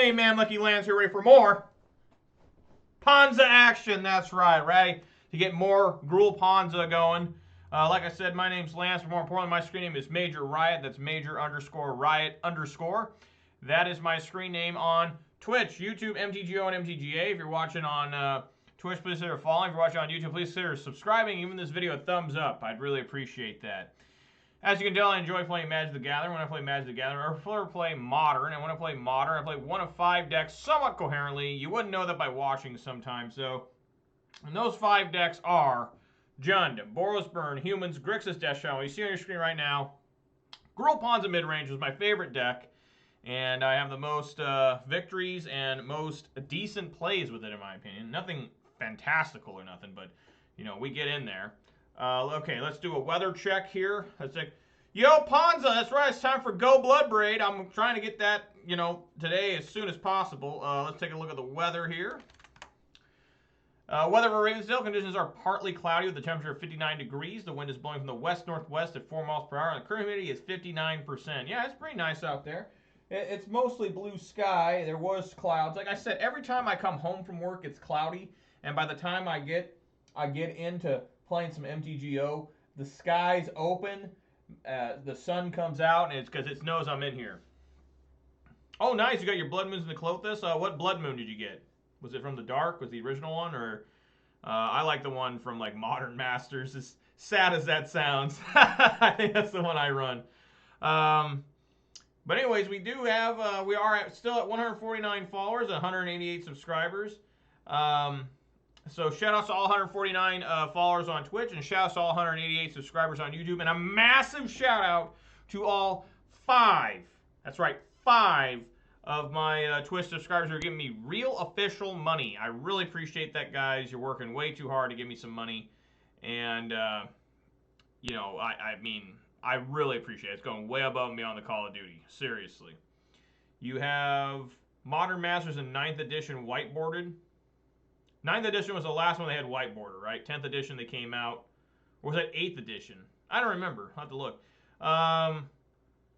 Hey man, Lucky Lance here, ready for more Ponza action. That's right, ready to get more Gruul Ponza going. Like I said, my name's Lance, but more importantly, my screen name is Major Riot. That's Major_Riot_. That is my screen name on Twitch, YouTube, MTGO, and MTGA. If you're watching on Twitch, please consider following. If you're watching on YouTube, please consider subscribing. Even this video a thumbs up. I'd really appreciate that. As you can tell, I enjoy playing Magic the Gathering. When I play Magic the Gathering, I prefer to play Modern. And when I play Modern, I play one of 5 decks somewhat coherently. You wouldn't know that by watching sometimes, though. And those 5 decks are Jund, Boros Burn, Humans, Grixis, Death Shadow. You see on your screen right now, Gruul Ponza Midrange is my favorite deck. And I have the most victories and most decent plays with it, in my opinion. Nothing fantastical or nothing, but, you know, we get in there. Okay, let's do a weather check here. Let's say, yo, Ponza, that's right, it's time for Go Bloodbraid. I'm trying to get that, you know, today as soon as possible. Let's take a look at the weather here. Weather for Ravensdale, conditions are partly cloudy with the temperature of 59 degrees. The wind is blowing from the west-northwest at 4 miles per hour, and the current humidity is 59%. Yeah, it's pretty nice out there. It's mostly blue sky. There was clouds. Like I said, every time I come home from work, it's cloudy, and by the time I get into playing some MTGO, the sky's open, the sun comes out, and it's because it knows I'm in here. Oh, nice, you got your Blood Moons in the Clothis. What Blood Moon did you get? Was it from the Dark? Was the original one? Or I like the one from like Modern Masters, as sad as that sounds. I think that's the one I run. But anyways, we do have, we are still at 149 followers, 188 subscribers. So shout out to all 149 followers on Twitch, and shout out to all 188 subscribers on YouTube, and a massive shout out to all 5, that's right, 5 of my Twitch subscribers who are giving me real official money. I really appreciate that, guys. You're working way too hard to give me some money, and you know, I mean, I really appreciate it. It's going way above and beyond the Call of Duty, seriously. You have Modern Masters in 9th edition whiteboarded. 9th edition was the last one they had white border, right? 10th edition they came out. Or was that 8th edition? I don't remember. I'll have to look.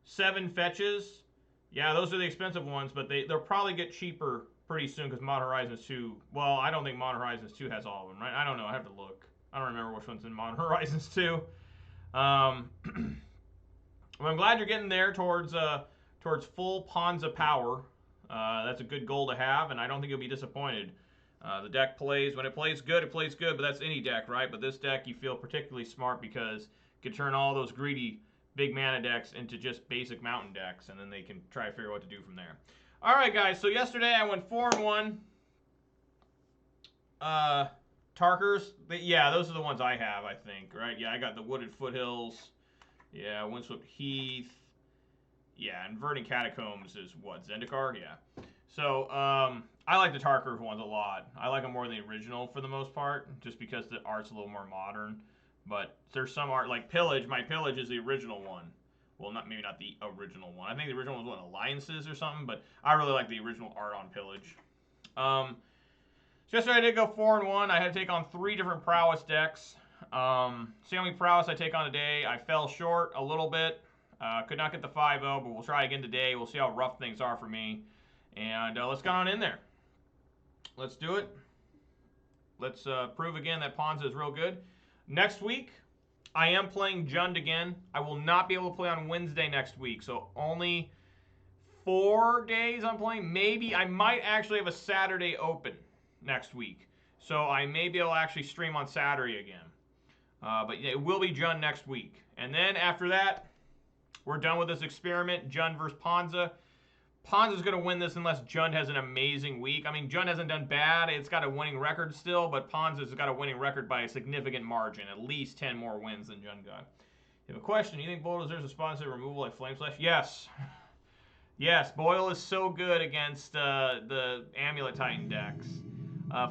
7 fetches. Yeah, those are the expensive ones, but they'll probably get cheaper pretty soon because Modern Horizons 2... Well, I don't think Modern Horizons 2 has all of them, right? I don't know. I have to look. I don't remember which one's in Modern Horizons 2. Well, I'm glad you're getting there towards full Ponza power. That's a good goal to have, and I don't think you'll be disappointed. The deck plays, when it plays good, but that's any deck, right? But this deck, you feel particularly smart because you can turn all those greedy big mana decks into just basic mountain decks, and then they can try to figure out what to do from there. All right, guys, so yesterday I went 4-1. Tarkers, yeah, those are the ones I have, I think, right? Yeah, I got the Wooded Foothills. Yeah, Windswept Heath. Yeah, Inverting Catacombs is what, Zendikar? Yeah. So, I like the Tarkers ones a lot. I like them more than the original for the most part, just because the art's a little more modern. But there's some art, like Pillage. My Pillage is the original one. Well, maybe not the original one. I think the original one was one, Alliances or something, but I really like the original art on Pillage. So yesterday I did go 4-1. I had to take on 3 different Prowess decks. See how many Prowess I take on today. I fell short a little bit. Could not get the 5-0, but we'll try again today. We'll see how rough things are for me. And let's get on in there. Let's do it. Let's prove again that Ponza is real good. Next week, I am playing Jund again. I will not be able to play on Wednesday next week, so only 4 days I'm playing. Maybe I might actually have a Saturday open next week, so I may be able to actually stream on Saturday again. But it will be Jund next week. And then after that, we're done with this experiment, Jund versus Ponza. Ponza's going to win this unless Jund has an amazing week. I mean, Jund hasn't done bad. It's got a winning record still, but Ponza's got a winning record by a significant margin. At least 10 more wins than Jund got. You have a question. Do you think Boyle deserves a sponsor removal like Flame Slash? Yes. Yes, Boyle is so good against the Amulet Titan decks.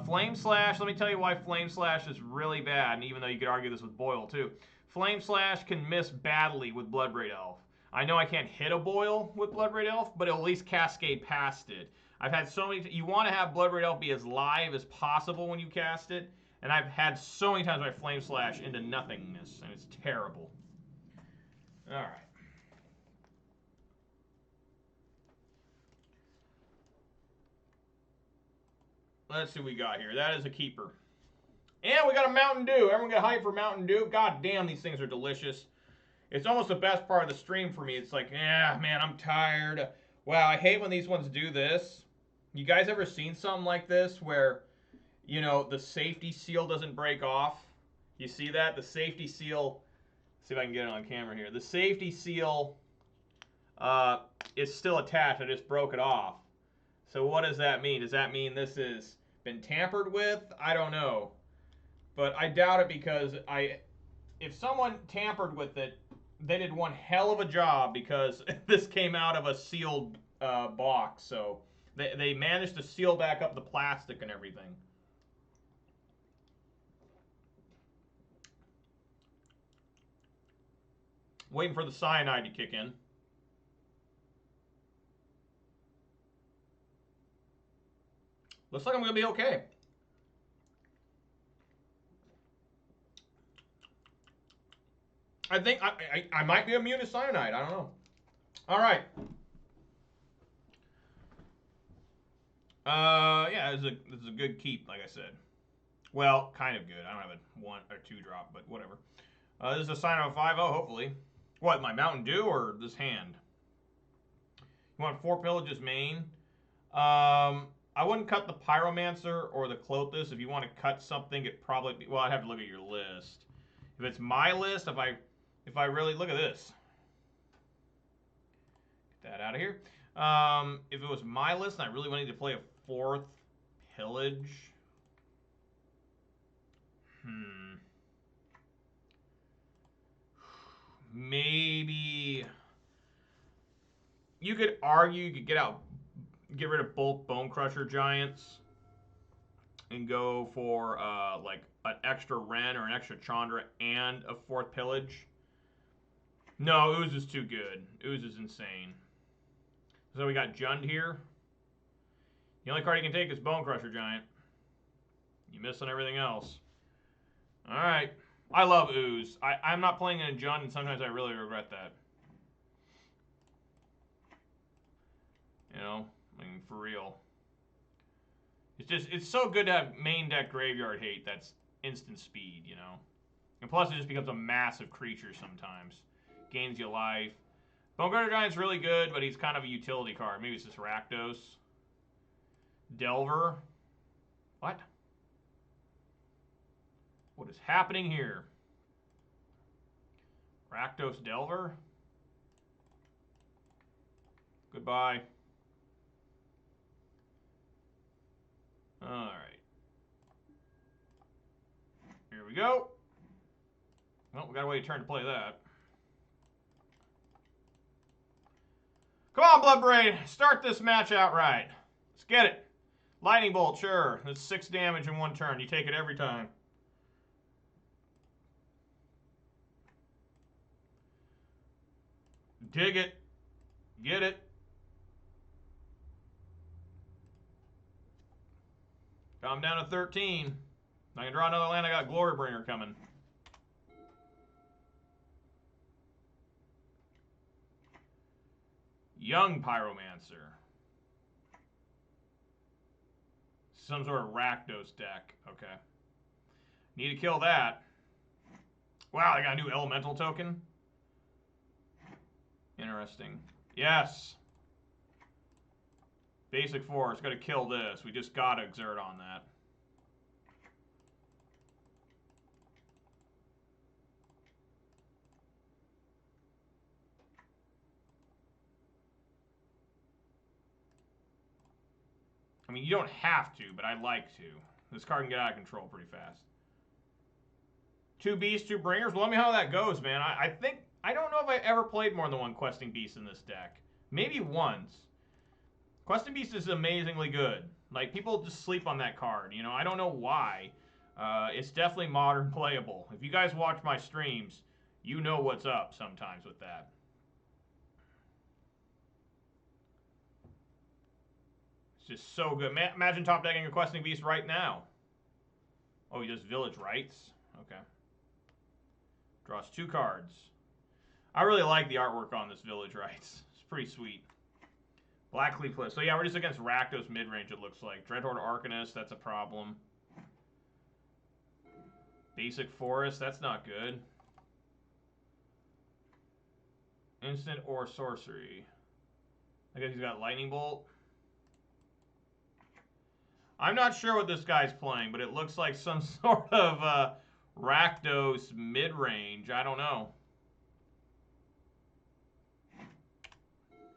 Flame Slash, let me tell you why Flame Slash is really bad, and even though you could argue this with Boyle too. Flame Slash can miss badly with Bloodbraid Elf. I know I can't hit a Boyle with Bloodbraid Elf, but it'll at least cascade past it. I've had so many... You want to have Bloodbraid Elf be as live as possible when you cast it, and I've had so many times where I Flame Slash into nothingness, and it's terrible. All right. Let's see what we got here. That is a keeper. And we got a Mountain Dew. Everyone get hyped for Mountain Dew. God damn, these things are delicious. It's almost the best part of the stream for me. It's like, man, I'm tired. Wow, I hate when these ones do this. You guys ever seen something like this where, you know, the safety seal doesn't break off? You see that? The safety seal, see if I can get it on camera here. The safety seal is still attached. I just broke it off. So what does that mean? Does that mean this has been tampered with? I don't know. But I doubt it, because if someone tampered with it, they did one hell of a job, because this came out of a sealed box. So they managed to seal back up the plastic and everything. Waiting for the cyanide to kick in. Looks like I'm going to be okay. I think I might be immune to cyanide. I don't know. All right. Yeah, this is a good keep, like I said. Well, kind of good. I don't have a 1 or 2 drop, but whatever. This is a sign of a 5-0, hopefully. What, my Mountain Dew or this hand? You want 4 pillages main? I wouldn't cut the Pyromancer or the Clothis. If you want to cut something, it probably be, well, I'd have to look at your list. If it's my list, if I really look at this, get that out of here. If it was my list and I really wanted to play a 4th pillage, maybe you could argue you could get rid of both Bone Crusher Giants and go for like an extra Ren or an extra Chandra and a 4th pillage. No, Ooze is too good. Ooze is insane. So we got Jund here. The only card you can take is Bone Crusher Giant. You miss on everything else. Alright. I love Ooze. I'm not playing in a Jund, and sometimes I really regret that. You know? I mean, for real. It's so good to have main deck graveyard hate that's instant speed, you know? And plus it just becomes a massive creature sometimes. Gains you life. Bone Crusher Giant's really good, but he's kind of a utility card. Maybe it's just Rakdos. Delver. What? What is happening here? Rakdos Delver? Goodbye. Alright. Here we go. Well, we gotta wait a turn to play that. Come on, Bloodbraid. Start this match out right. Let's get it. Lightning Bolt, sure. That's 6 damage in 1 turn. You take it every time. Dig it. Get it. I'm down to 13. I can draw another land. I got Glorybringer coming. Young Pyromancer. Some sort of Rakdos deck. Okay. Need to kill that. Wow, I got a new elemental token. Interesting. Yes. Basic Force. Got to kill this. We just got to exert on that. I mean, you don't have to, but I like to. This card can get out of control pretty fast. 2 Beasts, 2 Bringers. Well, let me know how that goes, man. I think... I don't know if I ever played more than 1 Questing Beast in this deck. Maybe once. Questing Beast is amazingly good. Like, people just sleep on that card. You know, I don't know why. It's definitely modern playable. If you guys watch my streams, you know what's up sometimes with that. Just so good. Imagine top decking a Questing Beast right now. Oh, he does Village Rites. Okay. Draws 2 cards. I really like the artwork on this Village Rites. It's pretty sweet. Black Cleave Cliff. So yeah, we're just against Rakdos midrange, it looks like. Dreadhorde Arcanist, that's a problem. Basic Forest, that's not good. Instant or sorcery. I guess he's got Lightning Bolt. I'm not sure what this guy's playing, but it looks like some sort of Rakdos mid-range. I don't know.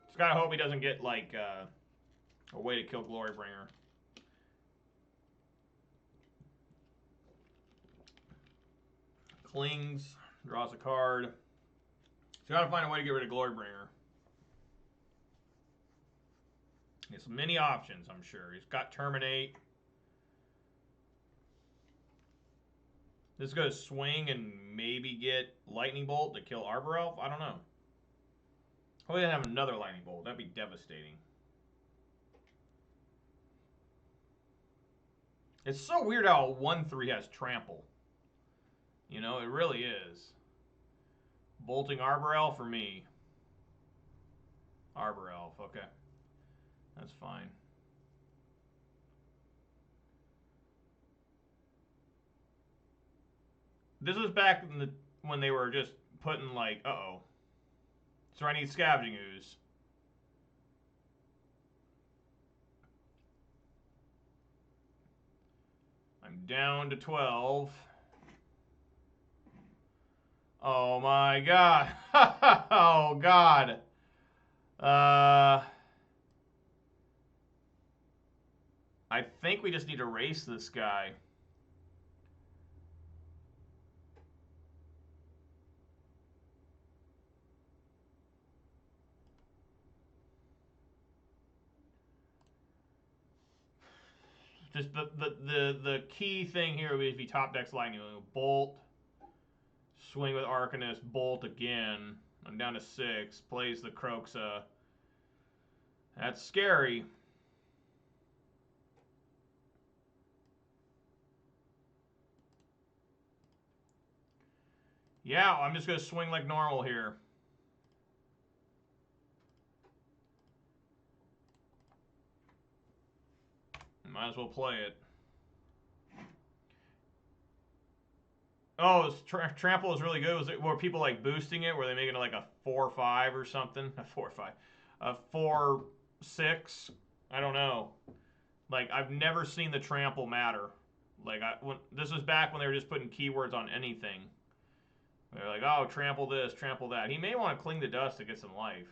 Just gotta hope he doesn't get, like, a way to kill Glorybringer. Clings, draws a card. He's gotta find a way to get rid of Glorybringer. He has many options, I'm sure. He's got Terminate. This is going to swing and maybe get Lightning Bolt to kill Arbor Elf? I don't know. Hopefully they have another Lightning Bolt. That'd be devastating. It's so weird how a 1/3 has Trample. You know, it really is. Bolting Arbor Elf for me. Arbor Elf, okay. That's fine. This was back in when they were just putting like, uh-oh. So I need Scavenging Ooze. I'm down to 12. Oh my god. Oh god. I think we just need to race this guy. Just the key thing here would be if he top decks Lightning. Bolt, swing with Arcanist, Bolt again. I'm down to 6. Plays the Croxa. That's scary. Yeah, I'm just going to swing like normal here. Might as well play it. Oh, Trample is really good. Were people like boosting it? Were they making it like a 4/5 or something? A 4/5. A 4/6? I don't know. Like, I've never seen the Trample matter. Like, this was back when they were just putting keywords on anything. They're like, oh, trample this, trample that. He may want to cling to dust to get some life.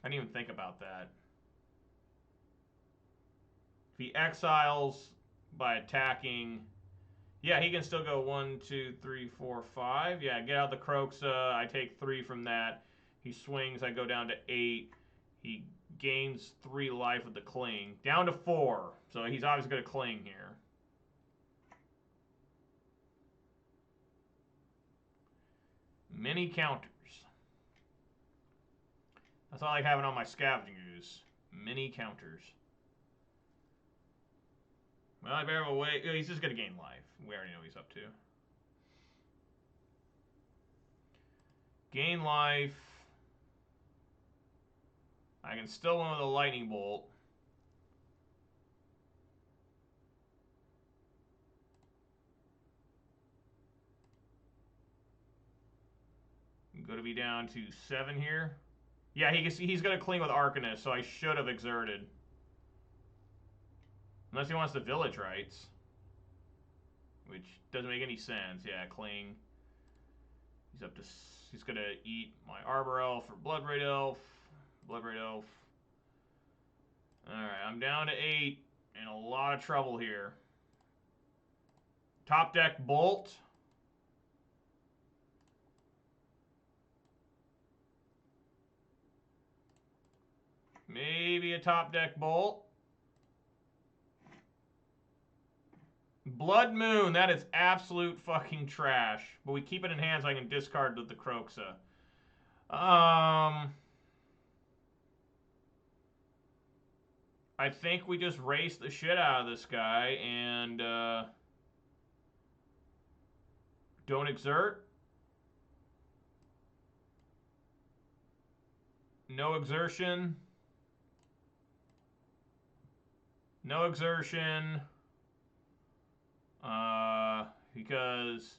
I didn't even think about that. If he exiles by attacking, yeah, he can still go 1, 2, 3, 4, 5. Yeah, get out the Croxa. I take 3 from that. He swings. I go down to 8. He gains 3 life with the cling. Down to 4. So he's obviously going to cling here. Many counters. That's all I like having on my Scavenging Ooze. Many counters. Well, I better wait. He's just going to gain life. We already know what he's up to. Gain life. I can still win with a Lightning Bolt. I'm going to be down to 7 here. Yeah, he's going to cling with Arcanist, so I should have exerted. Unless he wants the Village Rites. Which doesn't make any sense. Yeah, cling. He's up to... He's going to eat my Arbor Elf or Bloodbraid Elf. Bloodbraid Elf. Alright, I'm down to 8. In a lot of trouble here. Top deck Bolt. Maybe a top deck Bolt. Blood Moon, that is absolute fucking trash. But we keep it in hand so I can discard the Croxa. I think we just race the shit out of this guy and don't exert. No exertion. No exertion. Because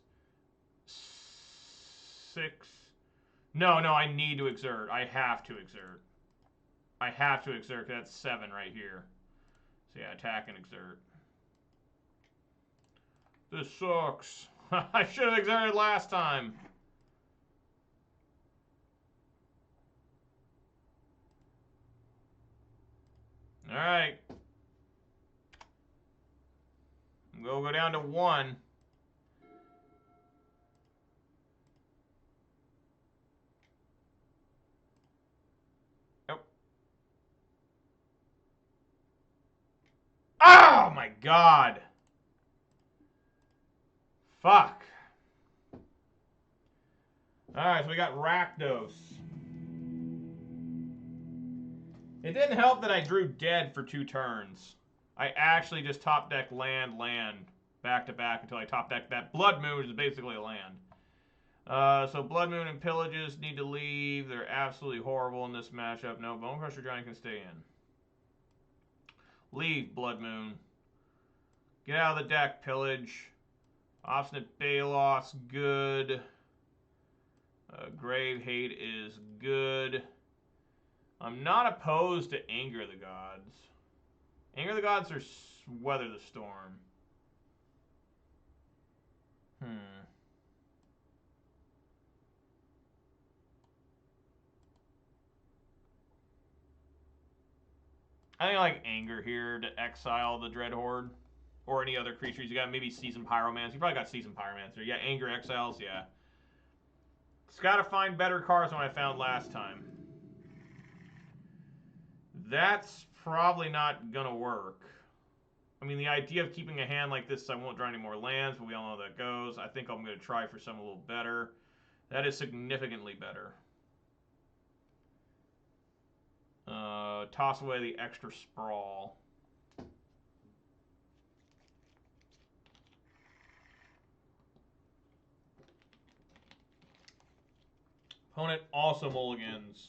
6. No, I need to exert. I have to exert. I have to exert. That's 7 right here. So yeah, attack and exert. This sucks. I should have exerted last time. Alright. We'll go down to 1. Yep. Oh my god! Fuck. Alright, so we got Rakdos. It didn't help that I drew dead for 2 turns. I actually just top deck land, back to back until I top deck that Blood Moon, which is basically a land. So Blood Moon and Pillages need to leave. They're absolutely horrible in this matchup. No, Bone Crusher Giant can stay in. Leave, Blood Moon. Get out of the deck, Pillage. Obstinate Balos, good. Grave Hate is good. I'm not opposed to Anger the Gods. Anger the Gods or Weather the Storm? I think I like Anger here to exile the Dread Horde. Or any other creatures. You got maybe Seasoned Pyromancer. You probably got Seasoned Pyromancer. Yeah, Anger exiles, yeah. Just gotta find better cards than I found last time. That's probably not gonna work. I mean, the idea of keeping a hand like this, I won't draw any more lands, but we all know how that goes. I think I'm gonna try for something a little better. That is significantly better. Toss away the extra sprawl. Opponent also mulligans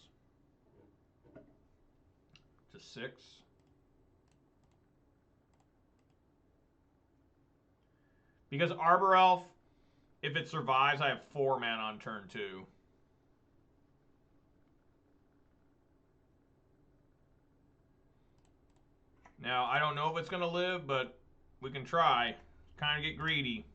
to 6. Because Arbor Elf, if it survives, I have 4 mana on turn 2. Now, I don't know if it's going to live, but we can try. Kind of get greedy.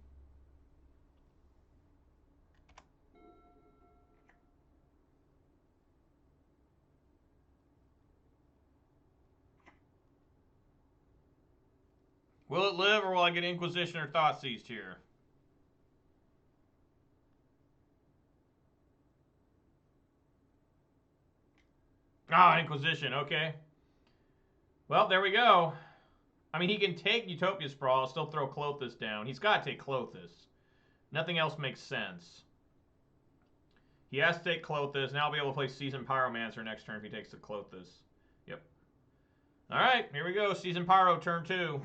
Will it live, or will I get Inquisition or Thoughtseized here? Ah, Inquisition, okay. Well, there we go. I mean, he can take Utopia Sprawl, still throw Klothys down. He's got to take Klothys. Nothing else makes sense. He has to take Klothys. Now I'll be able to play Seasoned Pyromancer next turn if he takes the Klothys. Yep. Alright, here we go. Seasoned Pyro, turn 2.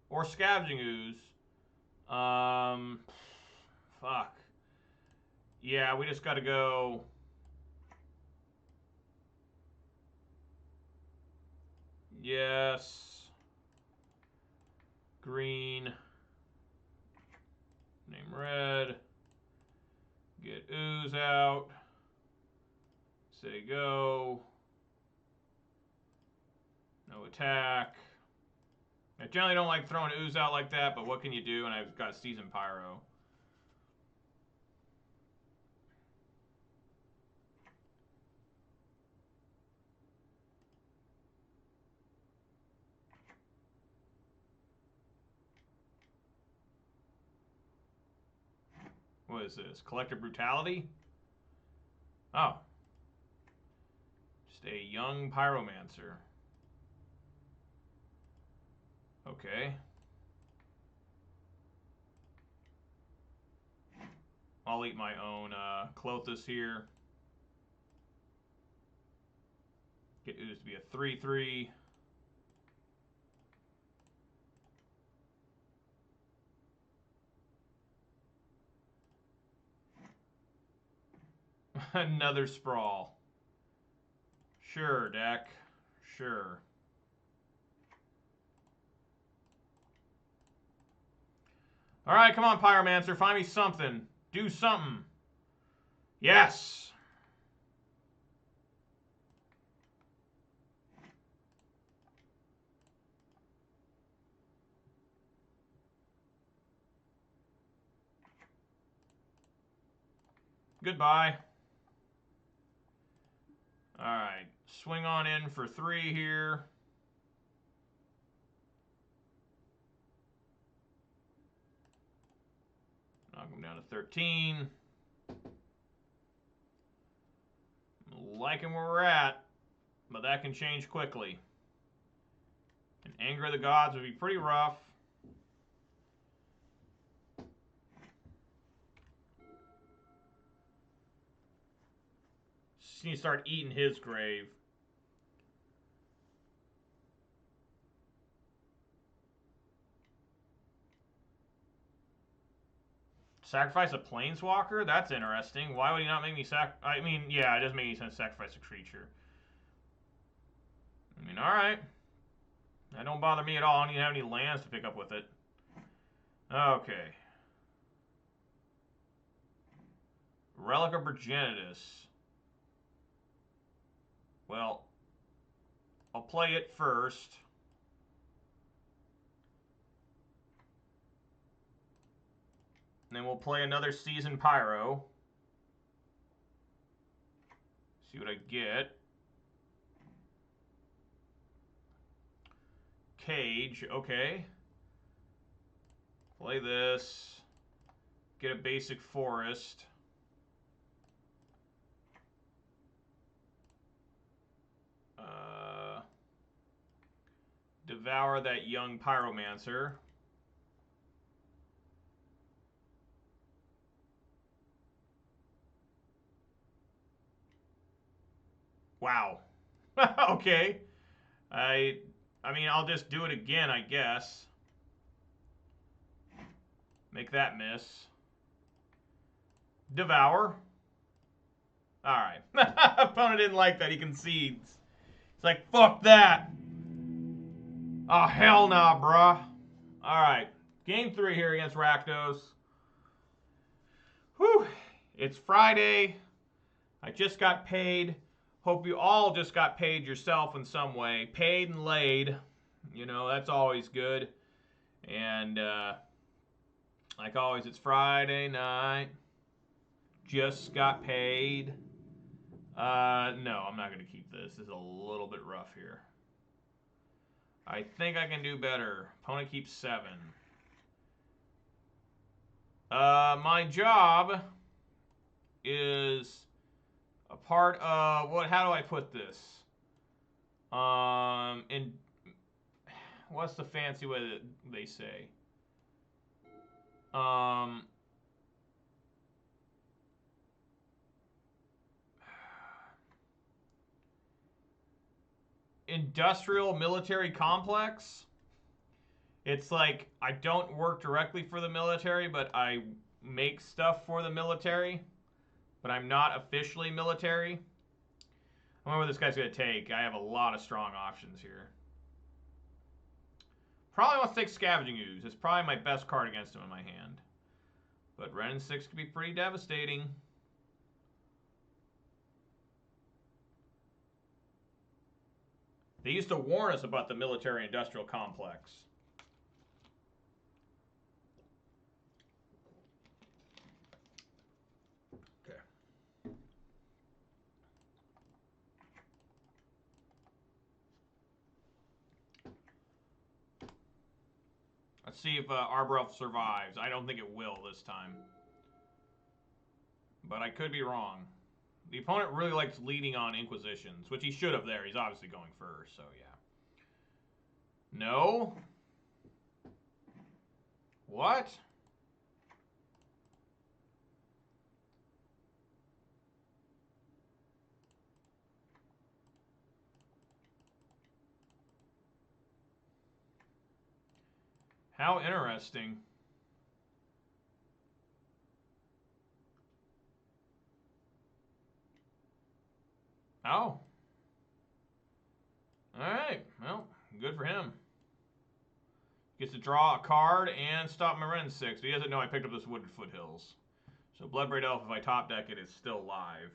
Or Scavenging Ooze. Fuck. Yeah, we just got to go... Yes. Green. Name red. Get Ooze out. Say go. No attack. I generally don't like throwing Ooze out like that, but what can you do? And I've got Seasoned Pyro. What is this? Collective Brutality? Oh. Just a young Pyromancer. Okay. I'll eat my own Klothys here. Get Ooze to be a 3/3. Another Sprawl. Sure, deck. Sure. All right, come on, Pyromancer. Find me something. Do something. Yes. Goodbye. All right. Swing on in for 3 here. Knock him down to 13. Liking where we're at, but that can change quickly. And Anger of the Gods would be pretty rough. Just need to start eating his grave. Sacrifice a Planeswalker? That's interesting. Why would he not make me I mean, yeah, it doesn't make any sense to sacrifice a creature. I mean, alright. That don't bother me at all. I don't even have any lands to pick up with it. Okay. Relic of Progenitus. Well, I'll play it first. And then we'll play another Season Pyro. See what I get. Cage, okay. Play this. Get a basic forest. Devour that young Pyromancer. Wow. Okay. I mean, I'll just do it again, I guess. Make that miss. Devour. Alright. Opponent didn't like that. He concedes. It's like, fuck that. Oh, hell nah, bruh. Alright. Game 3 here against Rakdos. Whew. It's Friday. I just got paid. Hope you all just got paid yourself in some way. Paid and laid. You know, that's always good. And, like always, it's Friday night. Just got paid. No, I'm not going to keep this. This is a little bit rough here. I think I can do better. Opponent keeps 7. My job is a part of how do I put this? In what's the fancy way that they say? Industrial military complex. It's like I don't work directly for the military, but I make stuff for the military. But I'm not officially military. I wonder what this guy's going to take. I have a lot of strong options here. Probably wants to take Scavenging Ooze. It's probably my best card against him in my hand. But Ren 6 could be pretty devastating. They used to warn us about the military-industrial complex. Let's see if Arbor Elf survives. I don't think it will this time. But I could be wrong. The opponent really likes leading on Inquisitions, which he should have there. He's obviously going first, so yeah. No? What? How interesting. Oh. Alright, well, good for him. Gets to draw a card and stop Maren's 6. He doesn't know I picked up this Wooded Foothills. So Bloodbraid Elf, if I top deck it, it's still live.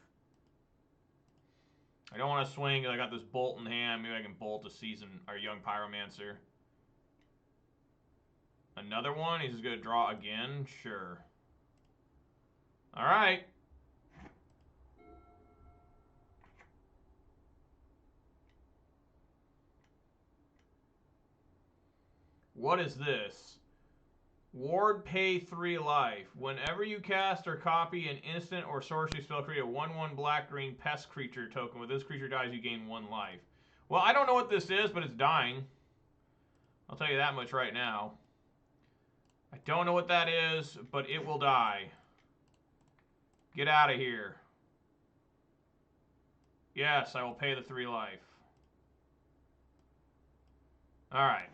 I don't want to swing because I got this Bolt in hand. Maybe I can Bolt a Season or Young Pyromancer. Another one? He's just going to draw again? Sure. Alright. What is this? Ward, pay 3 life. Whenever you cast or copy an instant or sorcery spell, create a 1/1 black-green pest creature token. When this creature dies, you gain 1 life. Well, I don't know what this is, but it's dying. I'll tell you that much right now. I don't know what that is, but it will die. Get out of here. Yes, I will pay the 3 life. Alright.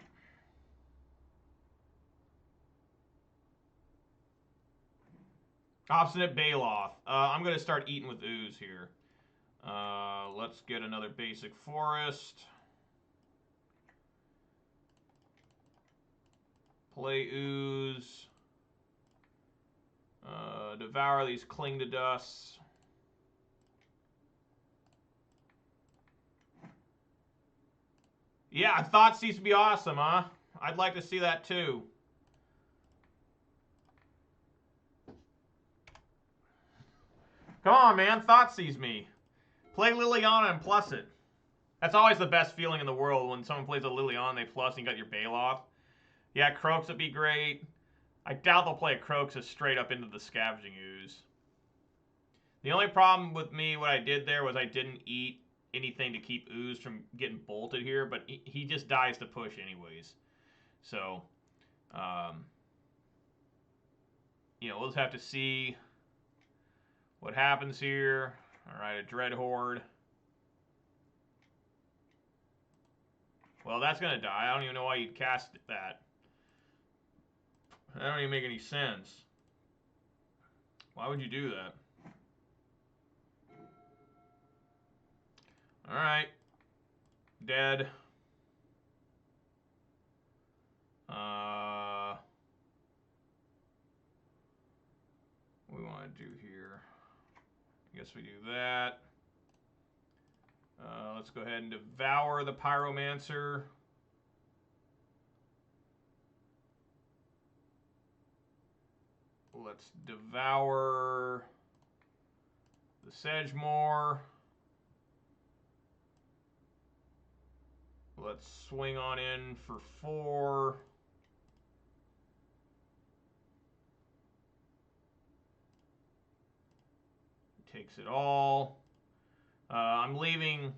Obstinate Baloth. I'm going to start eating with ooze here. Let's get another basic forest. Play ooze. Devour these cling to dusts. Yeah, I thought Cease to be awesome, huh? I'd like to see that too. Come on, man. Thoughtseize me. Play Liliana and plus it. That's always the best feeling in the world when someone plays a Liliana, they plus and you got your Baloth. Yeah, Croaks would be great. I doubt they'll play a Croaks straight up into the Scavenging Ooze. The only problem with me, what I did there, was I didn't eat anything to keep Ooze from getting bolted here, but he just dies to push anyways. So, you know, we'll just have to see what happens here. Alright, a Dread Horde. Well, that's going to die. I don't even know why you'd cast that. That don't even make any sense. Why would you do that? Alright. Dead. What do we want to do here? I guess we do that. Let's go ahead and devour the Pyromancer. Let's devour the Sedgemoor. Let's swing on in for 4. Takes it all. I'm leaving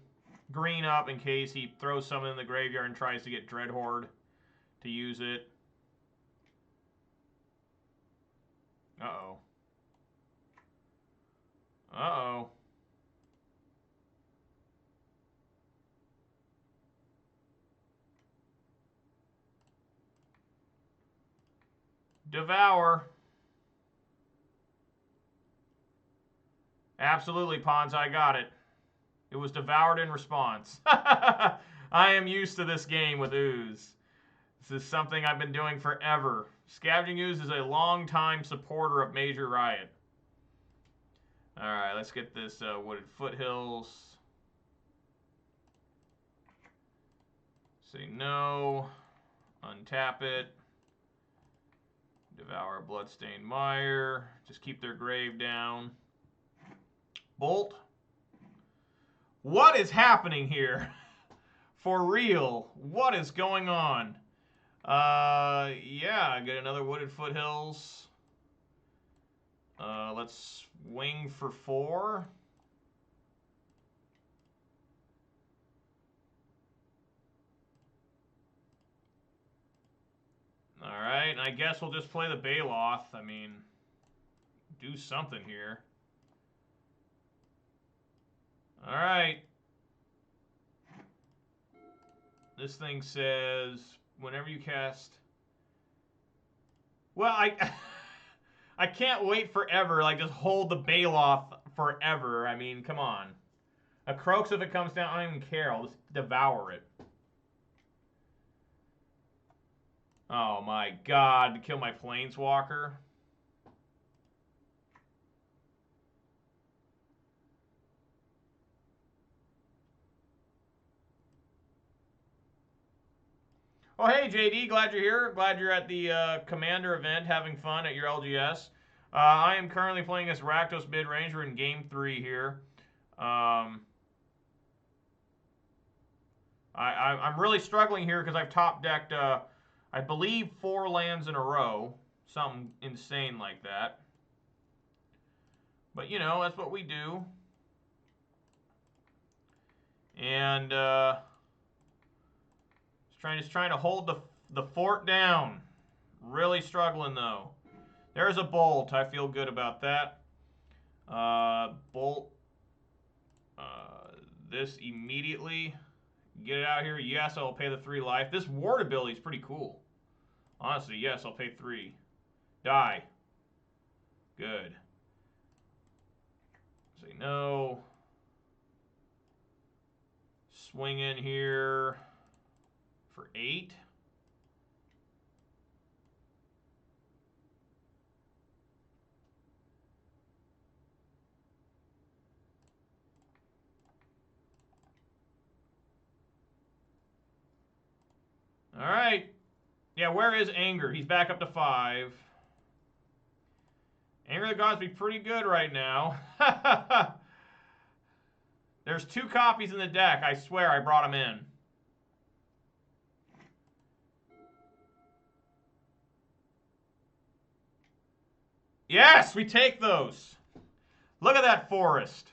green up in case he throws something in the graveyard and tries to get Dread Horde to use it. Uh-oh. Uh-oh. Devour. Absolutely, Ponza, I got it. It was devoured in response. I am used to this game with Ooze. This is something I've been doing forever. Scavenging Ooze is a long-time supporter of Major Riot. Alright, let's get this Wooded Foothills. Say no. Untap it. Devour Bloodstained Mire. Just keep their grave down. Bolt. What is happening here? For real. What is going on? Yeah, get another Wooded Foothills. Let's swing for 4. Alright, and I guess we'll just play the Baloth. I mean, do something here. Alright. This thing says, whenever you cast... Well, I can't wait forever, like, just hold the Baloth forever. I mean, come on. A Croaks, if it comes down, I don't even care. I'll just devour it. Oh my god, to kill my Planeswalker. Oh, hey, JD, glad you're here. Glad you're at the Commander event having fun at your LGS. I am currently playing as Rakdos Midrange. We're in Game 3 here. I'm really struggling here because I've top-decked, I believe, 4 lands in a row. Something insane like that. But, you know, that's what we do. And, just trying to hold the fort down. Really struggling, though. There's a Bolt. I feel good about that. Bolt. This immediately. Get it out here. Yes, I'll pay the 3 life. This ward ability is pretty cool. Honestly, yes, I'll pay 3. Die. Good. Say no. Swing in here for 8. All right. Yeah, where is Anger? He's back up to 5. Anger of the Gods be pretty good right now. There's 2 copies in the deck. I swear I brought them in. Yes, we take those. Look at that forest.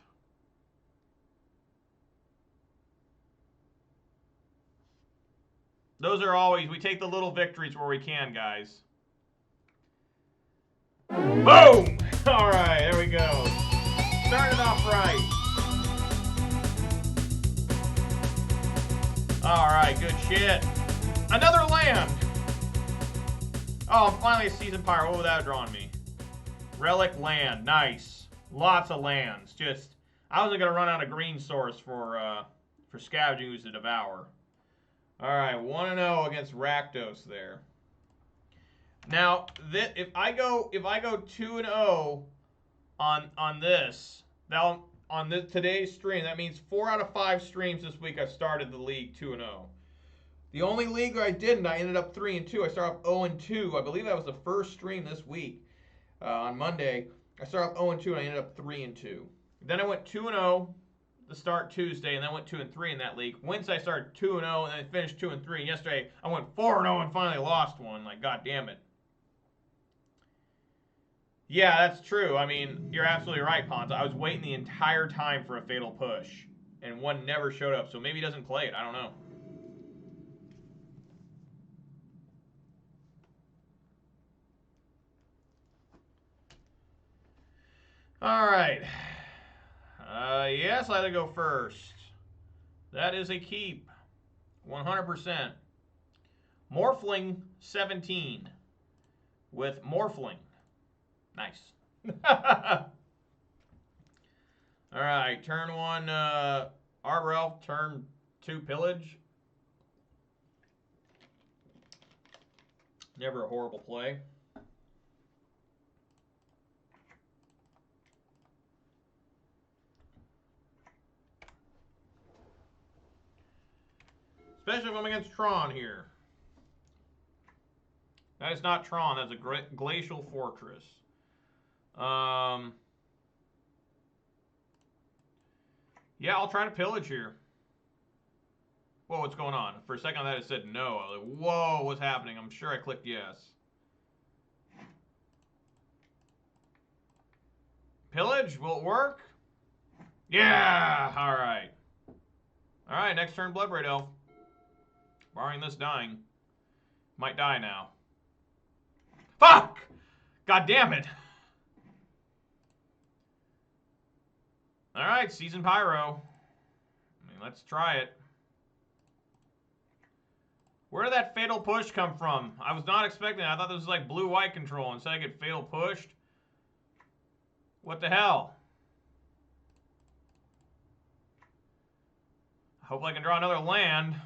Those are always, we take the little victories where we can, guys. Boom! All right, there we go. Started off right. All right, good shit. Another land. Oh, finally a Seasoned Pyro. What would that have drawn me? Relic land, nice. Lots of lands. Just, I wasn't gonna run out of green source for Scavenging Ooze to devour. All right, 1-0 against Rakdos there. Now, if I go 2-0 on this, now on today's stream, that means 4 out of 5 streams this week I've started the league 2-0. The only league where I didn't, I ended up 3-2. I started off 0-2. I believe that was the first stream this week. On Monday, I started off 0-2 and I ended up 3-2. Then I went 2-0 to start Tuesday, and then went 2-3 in that league. Wednesday I started 2-0 and then I finished 2-3. And yesterday I went 4-0 and finally lost one. Like, god damn it. Yeah, that's true. I mean, you're absolutely right, Ponza. I was waiting the entire time for a fatal push, and one never showed up. So maybe he doesn't play it. I don't know. All right. Yes, I had to go first. That is a keep. 100%. Morphling 17 with Morphling. Nice. All right, turn 1 Arbor Elf, turn 2 Pillage. Never a horrible play. Especially if I'm against Tron here. That is not Tron. That's a Glacial Fortress. Yeah, I'll try to pillage here. Whoa, what's going on? For a second, I thought it said no. I was like, whoa, what's happening? I'm sure I clicked yes. Pillage? Will it work? Yeah! All right. All right, next turn, Bloodbraid Elf. Barring this dying. Might die now. Fuck! God damn it. All right, Seasoned Pyro. I mean, let's try it. Where did that fatal push come from? I was not expecting it. I thought this was like blue-white control. Instead I get fatal pushed. What the hell? Hopefully I can draw another land.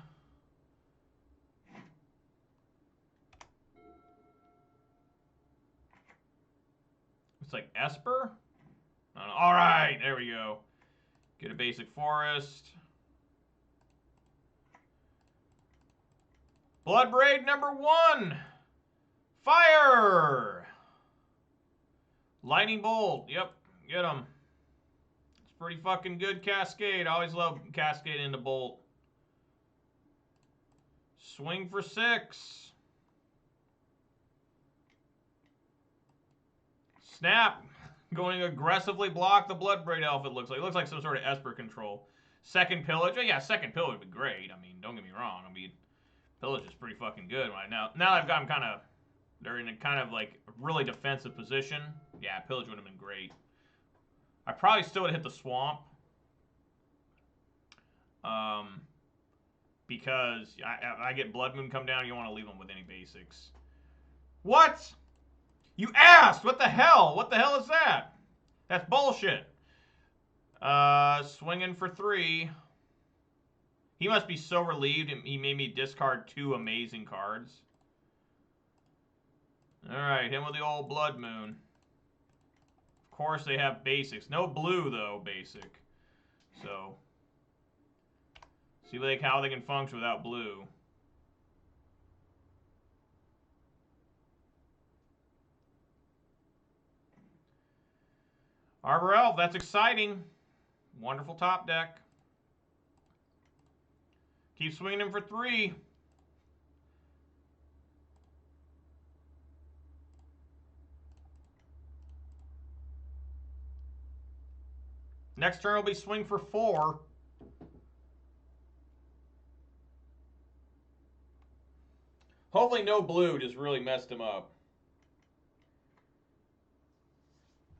It's like Esper? Alright, there we go. Get a basic forest. Bloodbraid number 1. Fire! Lightning Bolt. Yep, get him. It's pretty fucking good Cascade. I always love Cascade into Bolt. Swing for 6. Snap. Going to aggressively block the Bloodbraid Elf, it looks like. It looks like some sort of Esper control. Second Pillage. Yeah, second Pillage would be great. I mean, don't get me wrong. I mean, Pillage is pretty fucking good right now. Now I've got them kind of... They're in a kind of, like, really defensive position. Yeah, Pillage would have been great. I probably still would have hit the Swamp. Because I get Blood Moon come down, you don't want to leave them with any basics. What? You asked! What the hell? What the hell is that? That's bullshit. Swinging for 3. He must be so relieved he made me discard 2 amazing cards. Alright, him with the old Blood Moon. Of course they have basics. No blue, though, basic. So, see like how they can function without blue. Arbor Elf, that's exciting. Wonderful top deck. Keep swinging him for 3. Next turn will be swing for 4. Hopefully no blue just really messed him up.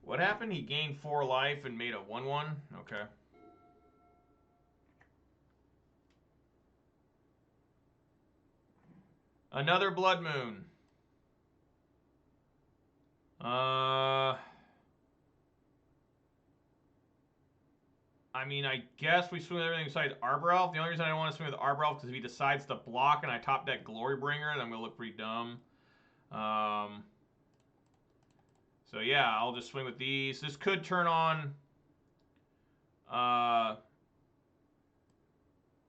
What happened? He gained 4 life and made a 1/1? Okay. Another Blood Moon. I mean, I guess we swing with everything besides Arbor Elf. The only reason I don't want to swing with Arbor Elf is if he decides to block and I top deck Glorybringer, then I'm going to look pretty dumb. So yeah, I'll just swing with these. This could turn on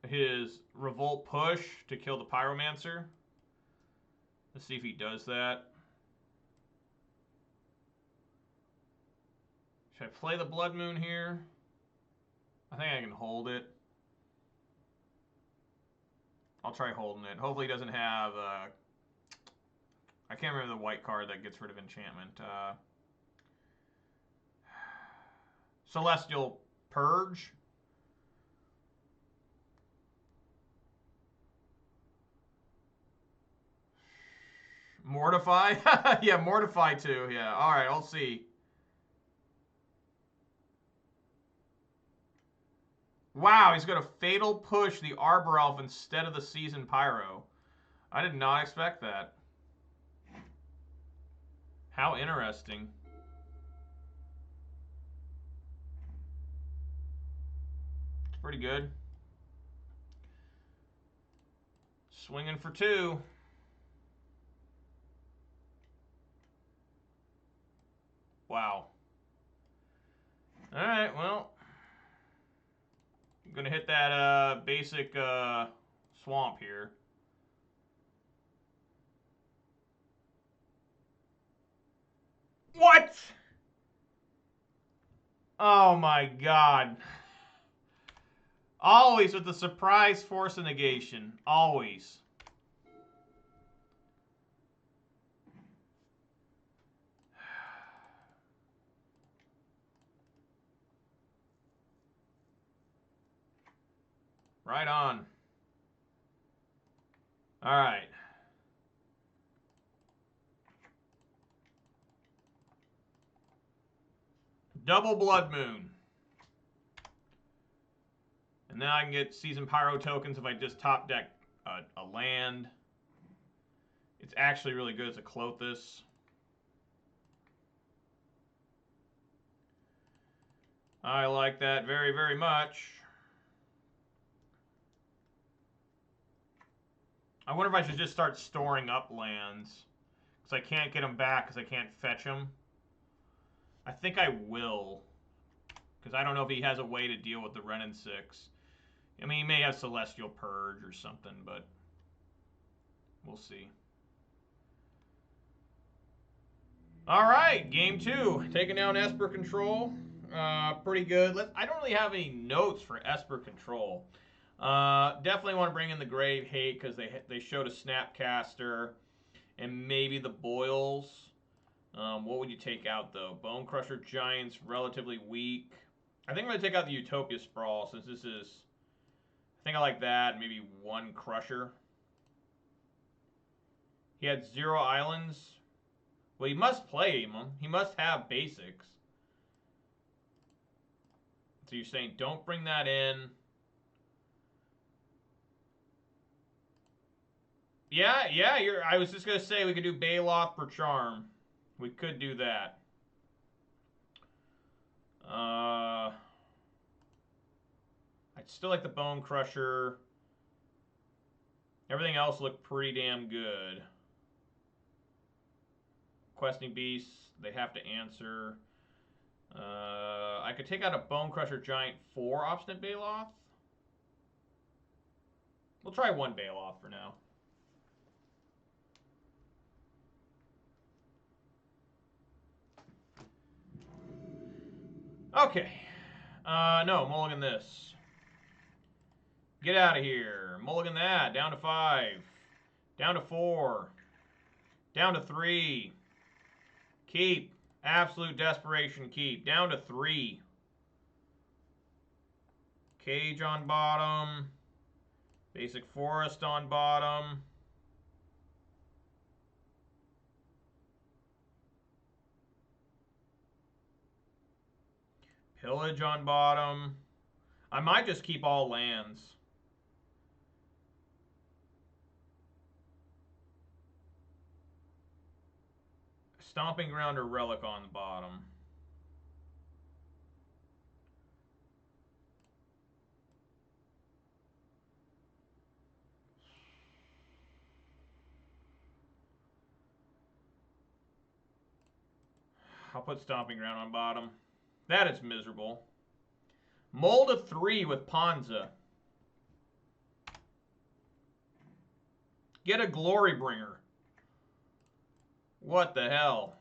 his Revolt Push to kill the Pyromancer. Let's see if he does that. Should I play the Blood Moon here? I think I can hold it. I'll try holding it. Hopefully he doesn't have... I can't remember the white card that gets rid of enchantment. Celestial Purge. Mortify? Yeah, Mortify too. Yeah, alright, I'll see. Wow, he's going to Fatal Push the Arbor Elf instead of the Seasoned Pyro. I did not expect that. How interesting. It's pretty good. Swinging for 2. Wow. Alright, well. I'm going to hit that basic swamp here. What? Oh my god. Always with the surprise force of negation. Always. Right on. All right. Double Blood Moon. And then I can get Seasoned Pyro tokens if I just top deck a land. It's actually really good as a Klothys. I like that very, very much. I wonder if I should just start storing up lands. Because I can't get them back because I can't fetch them. I think I will. Because I don't know if he has a way to deal with the Wrenn and 6. I mean, he may have Celestial Purge or something, but we'll see. All right, game 2. Taking down Esper Control. Pretty good. I don't really have any notes for Esper Control. Definitely want to bring in the Grave Hate because they showed a Snapcaster and maybe the Boils. What would you take out, though? Bone Crusher Giant's relatively weak. I think I'm going to take out the Utopia Sprawl since this is... I think I like that. Maybe 1 Crusher. He had 0 islands. Well, he must play them. He must have basics. So you're saying don't bring that in. Yeah. I was just going to say we could do Baloth per Charm. We could do that. I'd still like the Bone Crusher. Everything else looked pretty damn good. Questing Beasts, they have to answer. I could take out a Bone Crusher Giant for Obstinate Baloth. We'll try 1 Baloth for now. Okay. No, mulligan this. Get out of here. Mulligan that. Down to 5. Down to 4. Down to 3. Keep. Absolute desperation keep. Down to 3. Cage on bottom. Basic Forest on bottom. Pillage on bottom. I might just keep all lands. Stomping Ground or Relic on the bottom. I'll put Stomping Ground on bottom. That is miserable. Mold of 3 with Ponza. Get a Glory Bringer. What the hell?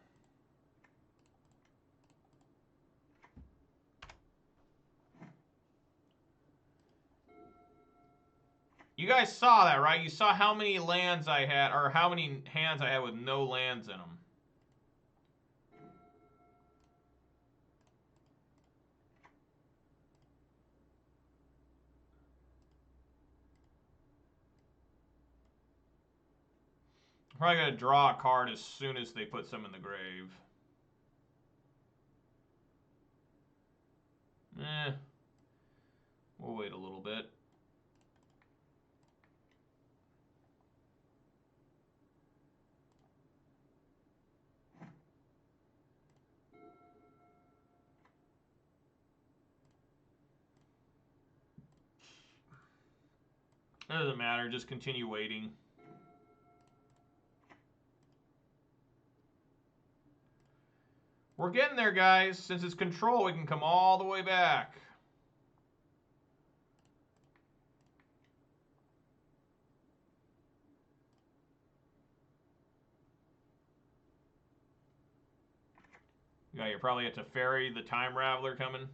You guys saw that, right? You saw how many lands I had, or how many hands I had with no lands in them. I'm probably going to draw a card as soon as they put some in the grave. We'll wait a little bit. It doesn't matter, just continue waiting. We're getting there, guys. Since it's control, we can come all the way back. Yeah, you're probably at Teferi, the Time Raveler coming.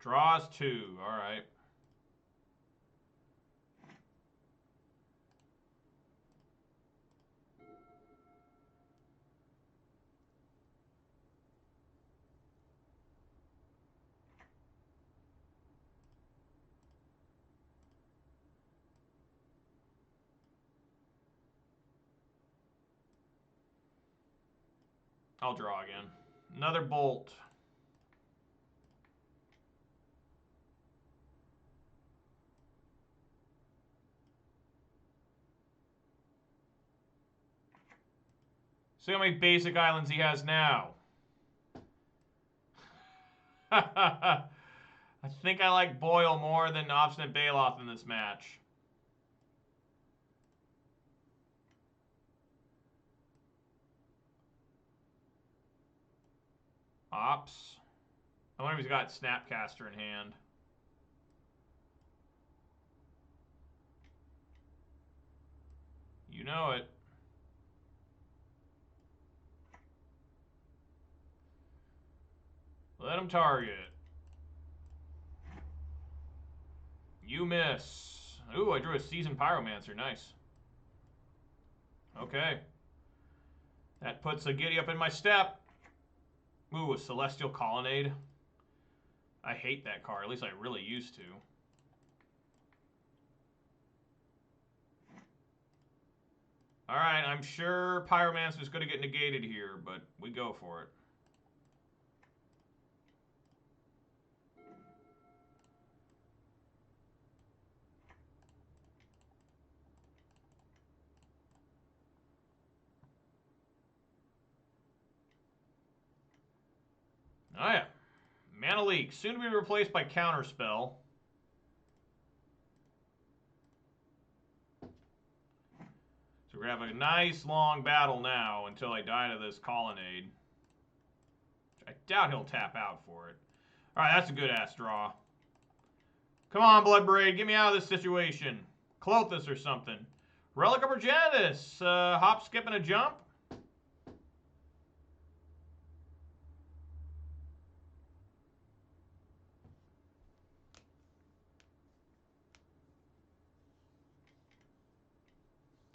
Draws 2. All right. I'll draw again. Another bolt. See how many basic islands he has now. I think I like Boyle more than Obstinate Baloth in this match. Ops. I wonder if he's got Snapcaster in hand. You know it. Let him target. You miss. Ooh, I drew a Seasoned Pyromancer. Nice. Okay. That puts a Giddy up in my step. Ooh, a Celestial Colonnade. I hate that card. At least I really used to. Alright, I'm sure Pyromancer's going to get negated here, but we go for it. Oh yeah. Mana Leak, soon to be replaced by Counterspell. So we're going to have a nice long battle now until I die to this Colonnade. I doubt he'll tap out for it. Alright, that's a good-ass draw. Come on, Bloodbraid, get me out of this situation. Clothis or something. Relic of Progenitus. Hop, skip, and a jump.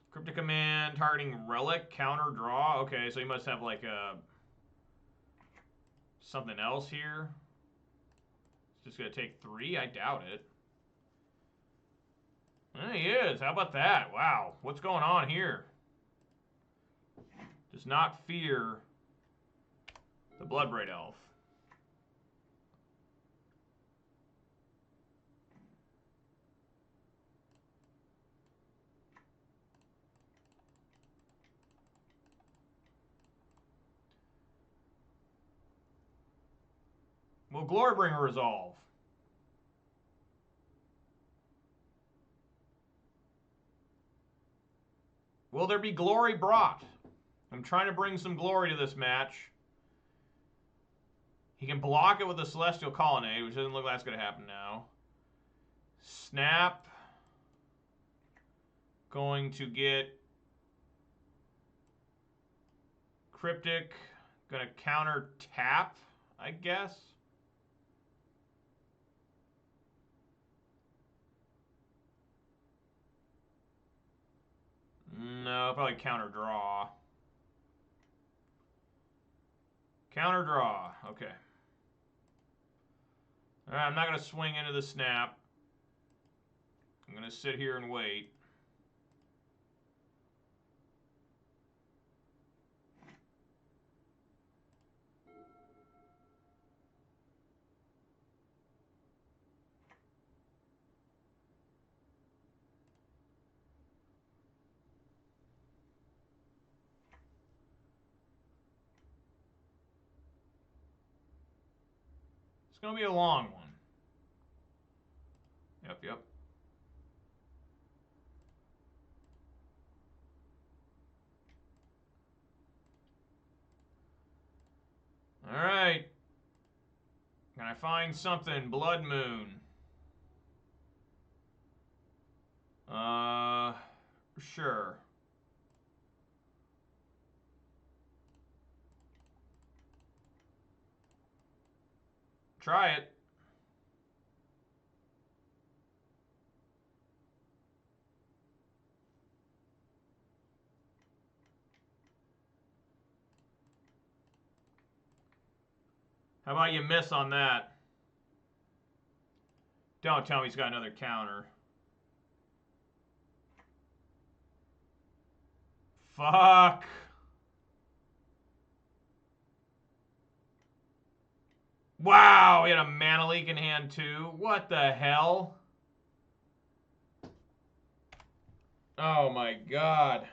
Cryptic Command targeting Relic, counter draw. Okay, so he must have like a something else here. It's just gonna take 3? I doubt it. He is. How about that? Wow. What's going on here? Does not fear the Bloodbraid Elf. Will Glorybringer resolve? Will there be glory brought? I'm trying to bring some glory to this match. He can block it with a Celestial Colonnade, which doesn't look like that's going to happen now. Snap. Going to get Cryptic. Going to counter tap, I guess. No, probably counter draw. Counter draw. Okay. Alright, I'm not going to swing into the snap. I'm going to sit here and wait. It's going to be a long one. Yep. Alright. Can I find something? Blood Moon. Sure. Try it. How about you miss on that? Don't tell me he's got another counter. Fuck. Wow, he had a Mana Leak in hand too. What the hell? Oh my god.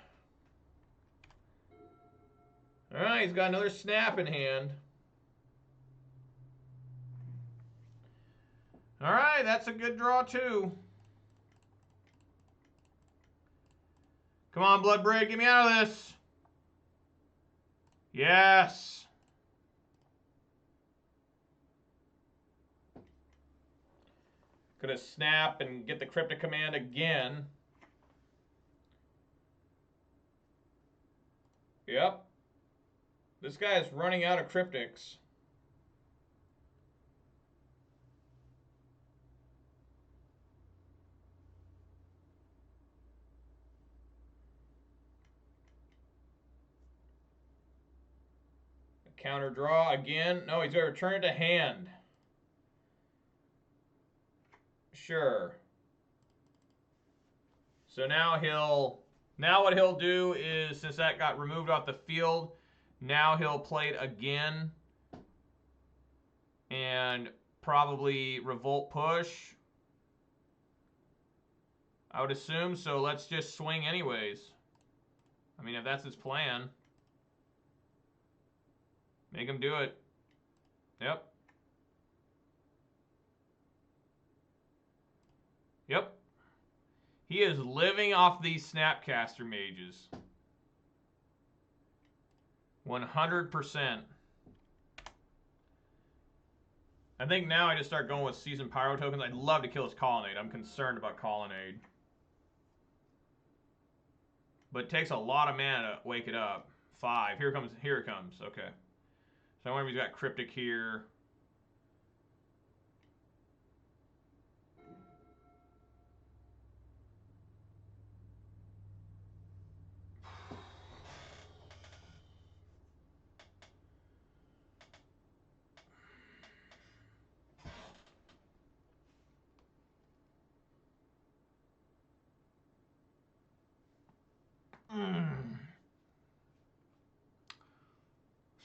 Alright, he's got another snap in hand. All right, that's a good draw too. Come on, Bloodbraid, get me out of this. Yes. Gonna snap and get the cryptic command again. Yep. This guy is running out of cryptics. Counter draw again. No, he's going to return it to hand. Sure. So now what he'll do is, since that got removed off the field, now he'll play it again and probably revolt push, I would assume. So let's just swing anyways. I mean, if that's his plan. Make him do it. Yep. Yep. He is living off these Snapcaster mages. 100%. I think now I just start going with Seasoned Pyro tokens. I'd love to kill his Colonnade. I'm concerned about Colonnade. But it takes a lot of mana to wake it up. 5. Here it comes. Okay. So I wonder if he's got Cryptic here.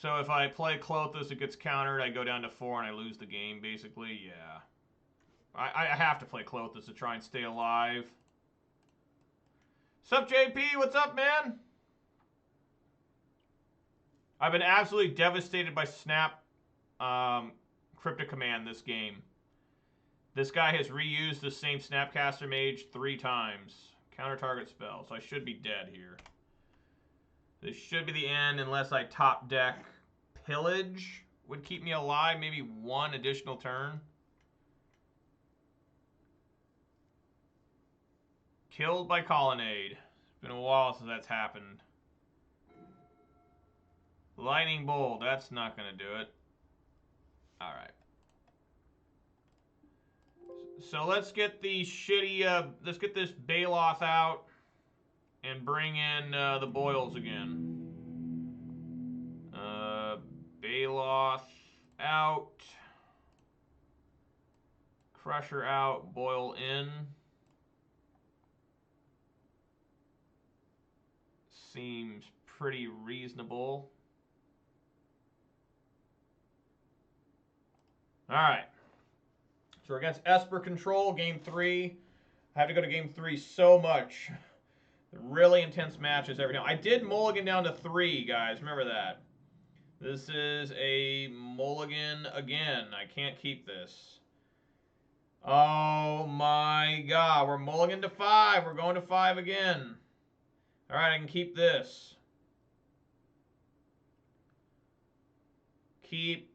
So if I play Klothys, it gets countered. I go down to 4 and I lose the game, basically. Yeah. I have to play Klothys to try and stay alive. Sup, JP? What's up, man? I've been absolutely devastated by Snap Cryptic Command this game. This guy has reused the same Snapcaster Mage 3 times. Counter target spell, so I should be dead here. This should be the end unless I top deck Pillage. Would keep me alive, maybe 1 additional turn. Killed by Colonnade. It's been a while since that's happened. Lightning Bolt, that's not going to do it. Alright. So let's get the shitty, let's get this Baloth out and bring in the Boils again. Baloth out. Crusher out, Boil in. Seems pretty reasonable. Alright. So we're against Esper Control, Game 3. I have to go to Game 3 so much. Really intense matches every time. I did mulligan down to 3, guys. Remember that. This is a mulligan again. I can't keep this. Oh my god. We're mulligan to 5. We're going to 5 again. Alright, I can keep this.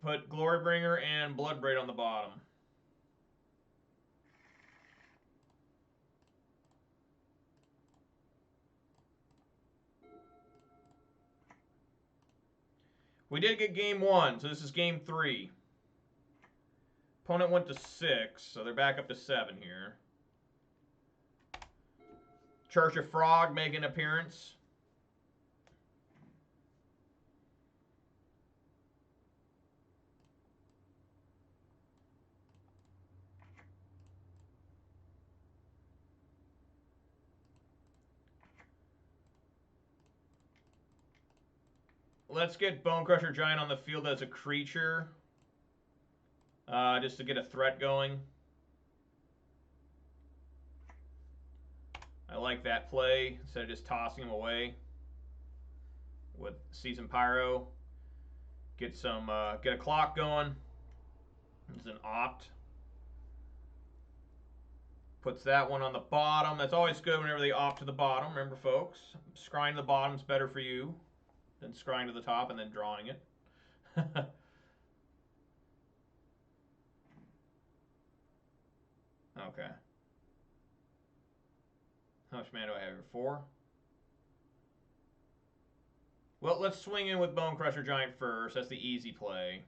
Put Glorybringer and Bloodbraid on the bottom. We did get game 1, so this is game 3. Opponent went to 6, so they're back up to 7 here. Church of Frog making an appearance. Let's get Bonecrusher Giant on the field as a creature. Just to get a threat going. I like that play instead of just tossing him away with Seasoned Pyro. Get a clock going. It's an opt. Puts that one on the bottom. That's always good whenever they opt to the bottom. Remember, folks, scrying to the bottom is better for you than scrying to the top and then drawing it. Okay. How much mana do I have here? 4? Well, let's swing in with Bone Crusher Giant first. That's the easy play.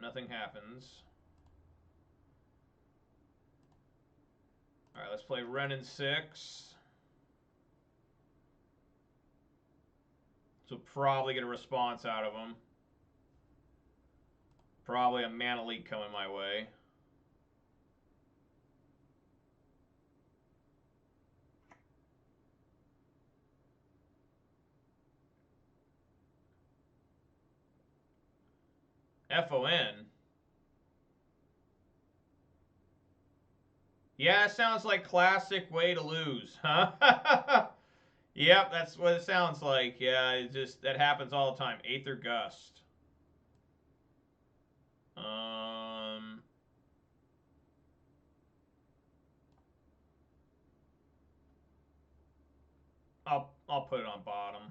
Nothing happens. All right, let's play Ren and 6. So probably get a response out of them. Probably a mana leak coming my way. FON. Yeah, it sounds like classic way to lose, huh? Yep, that's what it sounds like. Yeah, it just that happens all the time. Aether Gust. I'll put it on bottom.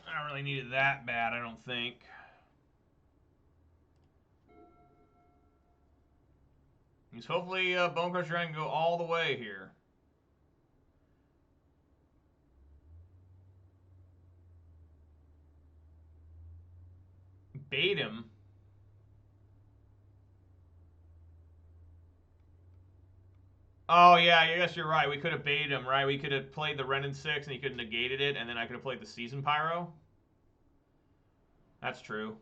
I don't really need it that bad, I don't think. Because hopefully Bone Crusher can go all the way here. Bait him. Oh, yeah, I guess you're right. We could have baited him, right? We could have played the Ren and 6 and he could have negated it, and then I could have played the Season Pyro. That's true.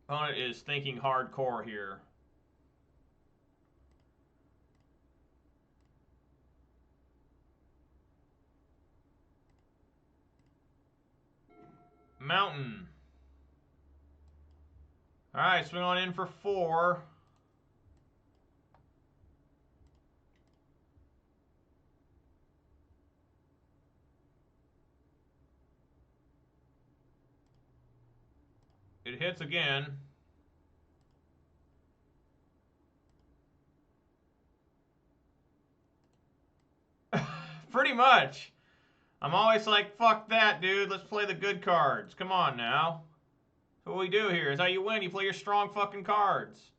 Opponent is thinking hardcore here. Mountain. All right, swing on in for 4. It hits again. Pretty much. I'm always like, fuck that, dude. Let's play the good cards. Come on now. That's what we do here. Is how you win. You play your strong fucking cards.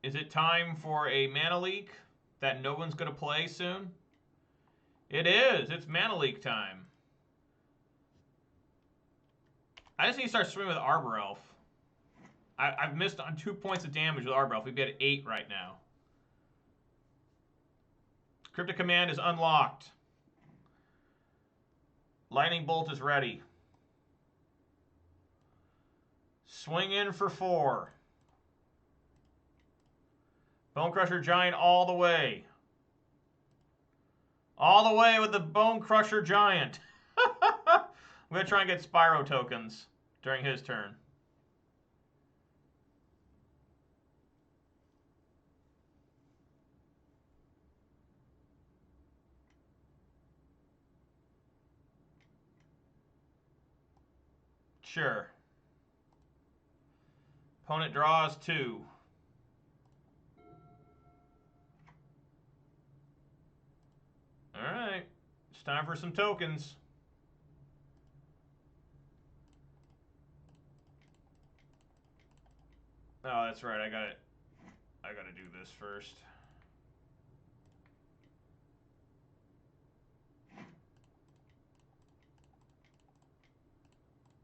Is it time for a mana leak that no one's going to play soon? It is. It's mana leak time. I just need to start swimming with Arbor Elf. I've missed on 2 points of damage with Arbor Elf. We've got 8 right now. Cryptic Command is unlocked. Lightning Bolt is ready. Swing in for 4. Bone Crusher Giant all the way. All the way with the Bone Crusher Giant. I'm going to try and get Spyro tokens during his turn. Sure. Opponent draws 2. Alright. It's time for some tokens. Oh, that's right. I gotta do this first.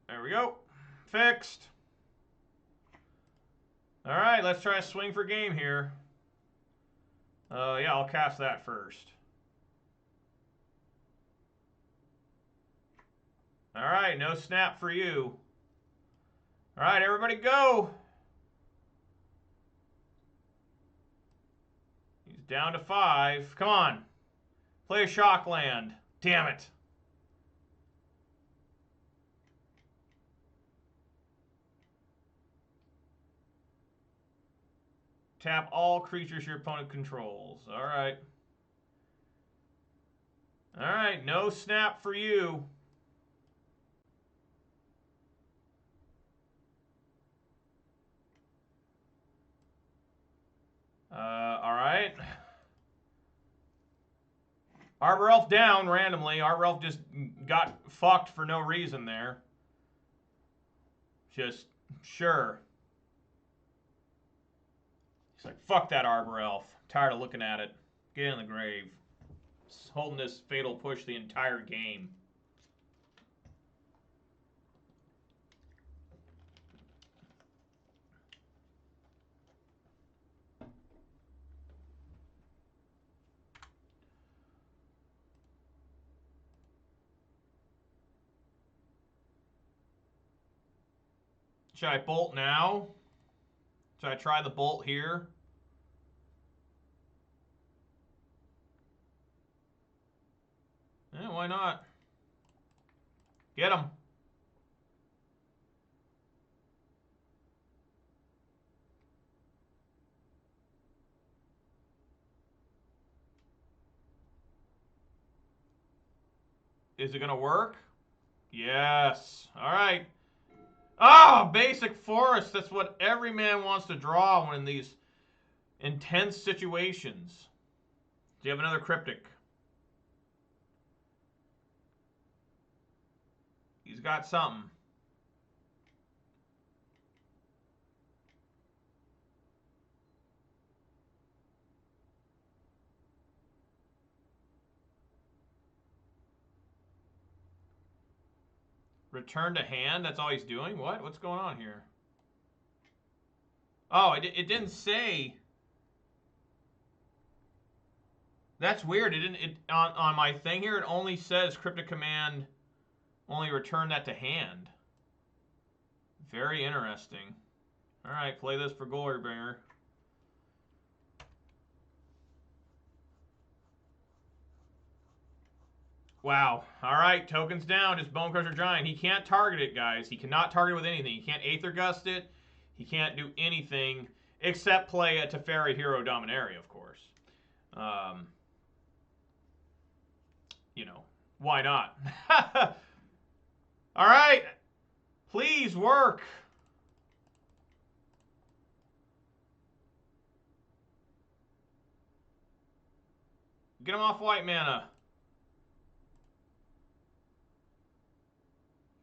There we go. Fixed. Alright, let's try a swing for game here. Yeah, I'll cast that first. Alright, no snap for you. Alright, everybody go! He's down to 5. Come on. Play a shock land. Damn it. Tap all creatures your opponent controls. All right. All right, no snap for you. All right. Arbor Elf down randomly. Arbor Elf just got fucked for no reason there. Just, sure. He's like, fuck that Arbor Elf. Tired of looking at it. Get in the grave. It's holding this fatal push the entire game. Should I bolt now? Should I try the bolt here? Yeah, why not? Get him. Is it going to work? Yes. All right. Ah, basic forest. That's what every man wants to draw when in these intense situations. Do you have another cryptic? He's got something. Return to hand? That's all he's doing? What? What's going on here? Oh, it didn't say. That's weird. It didn't. On my thing here, it only says cryptic command. Only return that to hand. Very interesting. All right, play this for Glorybringer. Wow. All right, tokens down. Just Bonecrusher Giant. He can't target it, guys. He cannot target it with anything. He can't Aether Gust it. He can't do anything except play a Teferi Hero Dominaria, of course. You know, why not? All right. Please work. Get him off white mana.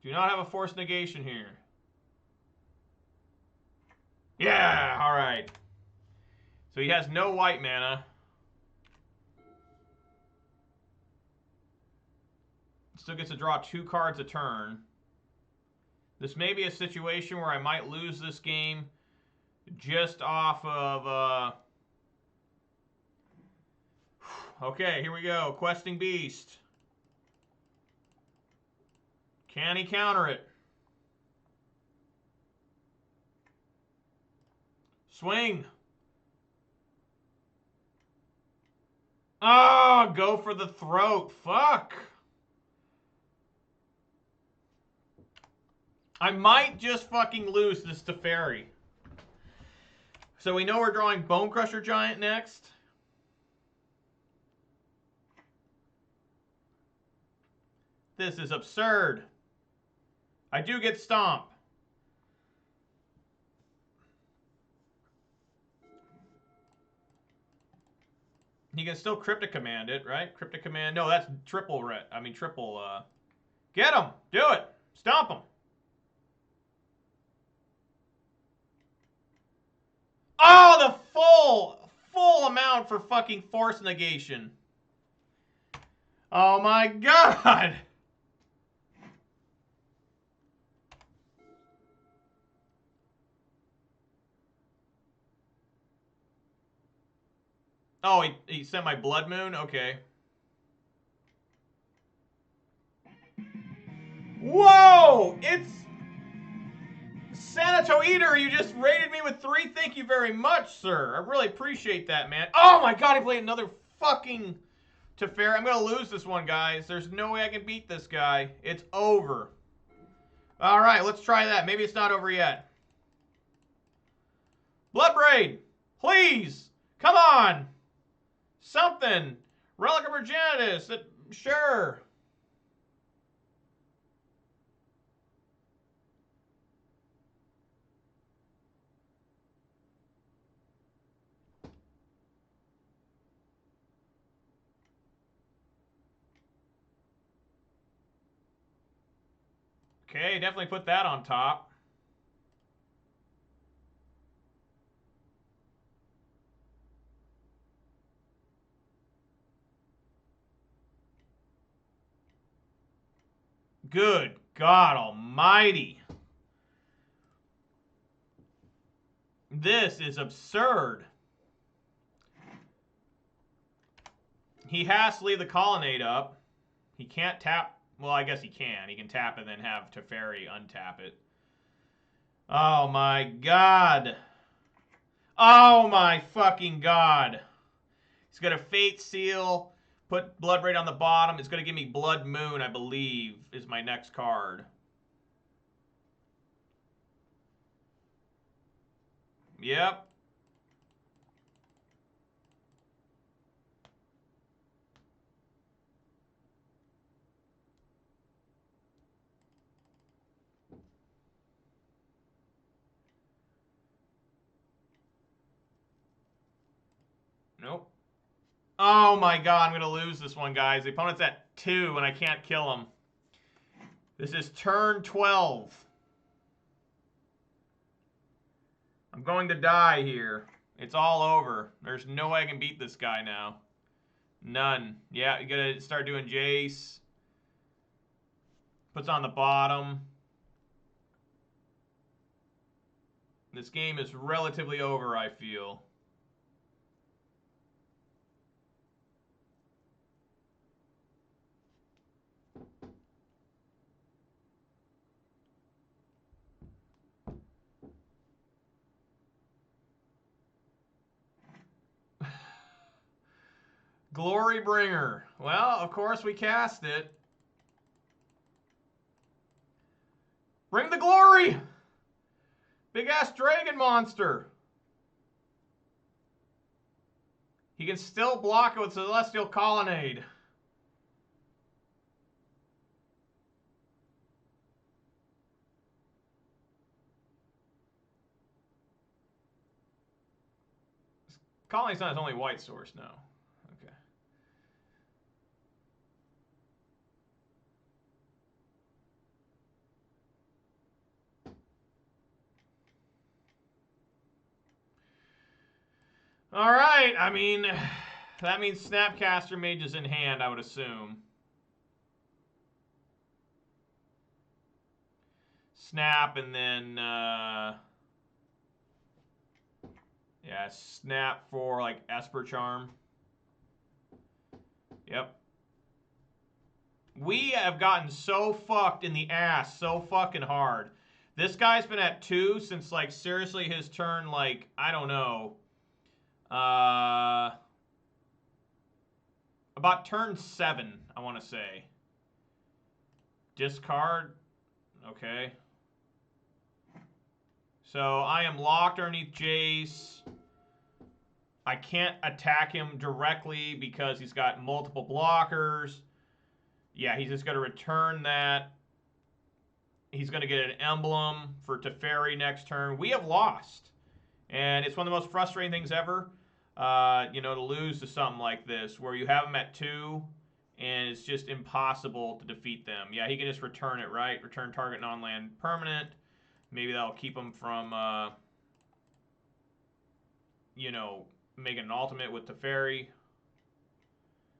Do not have a forced negation here. Yeah, all right. So he has no white mana. Still gets to draw 2 cards a turn. This may be a situation where I might lose this game just off of... Okay, here we go. Questing Beast. Can he counter it? Swing. Oh, go for the throat. Fuck. I might just fucking lose this Teferi. So we know we're drawing Bonecrusher Giant next. This is absurd. I do get Stomp. He can still Cryptic Command it, right? Cryptic Command. No, that's triple. Get him. Do it. Stomp him. Oh, the full amount for fucking Force Negation. Oh my god. Oh, he sent my Blood Moon? Okay. Whoa! It's... Sanato Eater, you just rated me with 3. Thank you very much, sir. I really appreciate that, man. Oh my god, he played another fucking Teferi. I'm going to lose this one, guys. There's no way I can beat this guy. It's over. All right, let's try that. Maybe it's not over yet. Bloodbraid. Please! Come on! Something! Relic of Virginitas! Sure. Okay, definitely put that on top. Good God almighty. This is absurd. He has to leave the colonnade up. He can't tap. Well, I guess he can. He can tap and then have Teferi untap it. Oh my God. Oh my fucking God. He's got a Fate Seal. Put Blood Braid on the bottom. It's going to give me Blood Moon, I believe, is my next card. Yep. Nope. Oh my God, I'm going to lose this one, guys. The opponent's at 2 and I can't kill him. This is turn 12. I'm going to die here. It's all over. There's no way I can beat this guy now. None. Yeah, you gotta start doing Jace. Puts on the bottom. This game is relatively over, I feel. Glorybringer. Well, of course we cast it. Bring the glory! Big-ass dragon monster. He can still block it with Celestial Colonnade. Colonnade's not his only white source, no. Okay. All right, I mean, that means Snapcaster Mage is in hand, I would assume. Snap and then, yeah, snap for like Esper Charm. Yep. We have gotten so fucked in the ass so fucking hard. This guy's been at 2 since, like, seriously his turn, like, I don't know. About turn 7, I want to say. Discard. Okay. So I am locked underneath Jace. I can't attack him directly because he's got multiple blockers. Yeah, he's just going to return that. He's going to get an emblem for Teferi next turn. We have lost. And it's one of the most frustrating things ever, you know, to lose to something like this, where you have them at 2, and it's just impossible to defeat them. Yeah, he can just return it, right? Return target non-land permanent. Maybe that'll keep him from, you know, making an ultimate with Teferi.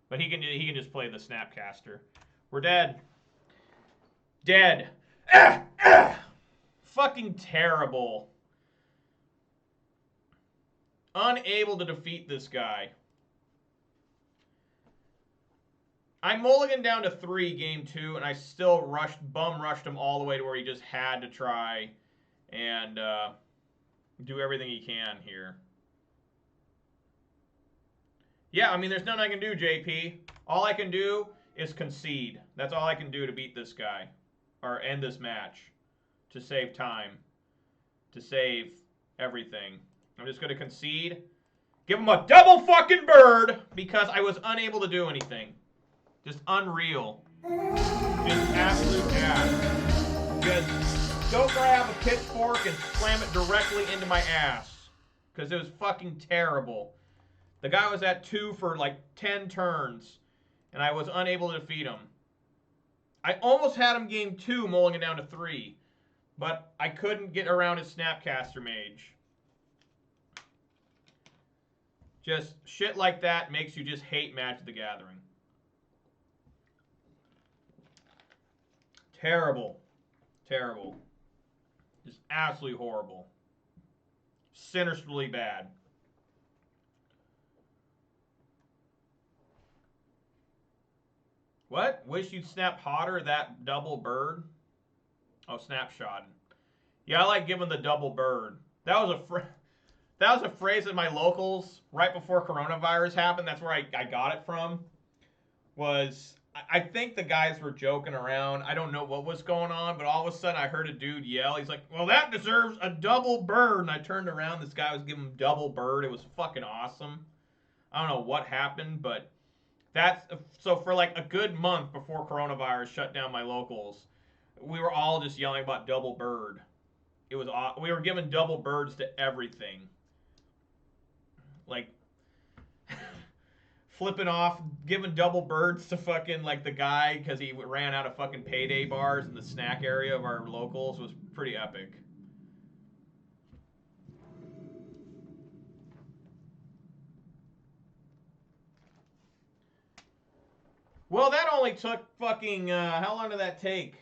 But he can just play the Snapcaster. We're dead. Dead. Fucking terrible. Unable to defeat this guy. I mulliganed down to 3 game 2, and I still bum rushed him all the way to where he just had to try and do everything he can here. Yeah, I mean, there's nothing I can do, JP. All I can do is concede. That's all I can do to beat this guy. Or end this match. To save time. To save everything. I'm just going to concede. Give him a double fucking bird because I was unable to do anything. Just unreal. Just absolute ass. Just go grab a pitchfork and slam it directly into my ass. Because it was fucking terrible. The guy was at 2 for like 10 turns. And I was unable to defeat him. I almost had him game 2, mulling it down to 3. But I couldn't get around his Snapcaster Mage. Just shit like that makes you just hate Magic the Gathering. Terrible. Terrible. Just absolutely horrible. Sinisterly bad. What? Wish you'd snap hotter, that double bird? Oh, snapshot. Yeah, I like giving the double bird. That was a phrase at my locals right before coronavirus happened. That's where I got it from. I think the guys were joking around. I don't know what was going on, but all of a sudden I heard a dude yell. He's like, well, that deserves a double bird. And I turned around. This guy was giving him double bird. It was fucking awesome. I don't know what happened, but so for like a good month before coronavirus shut down my locals, we were all just yelling about double bird. We were giving double birds to everything. Like flipping off, giving double birds to fucking like the guy because he ran out of fucking payday bars in the snack area of our locals was pretty epic. Well, that only took fucking, how long did that take?